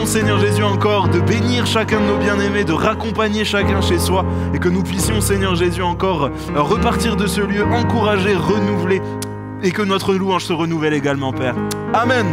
Seigneur Jésus, encore de bénir chacun de nos bien-aimés, de raccompagner chacun chez soi et que nous puissions, Seigneur Jésus, encore repartir de ce lieu, encourager, renouveler et que notre louange se renouvelle également, Père. Amen.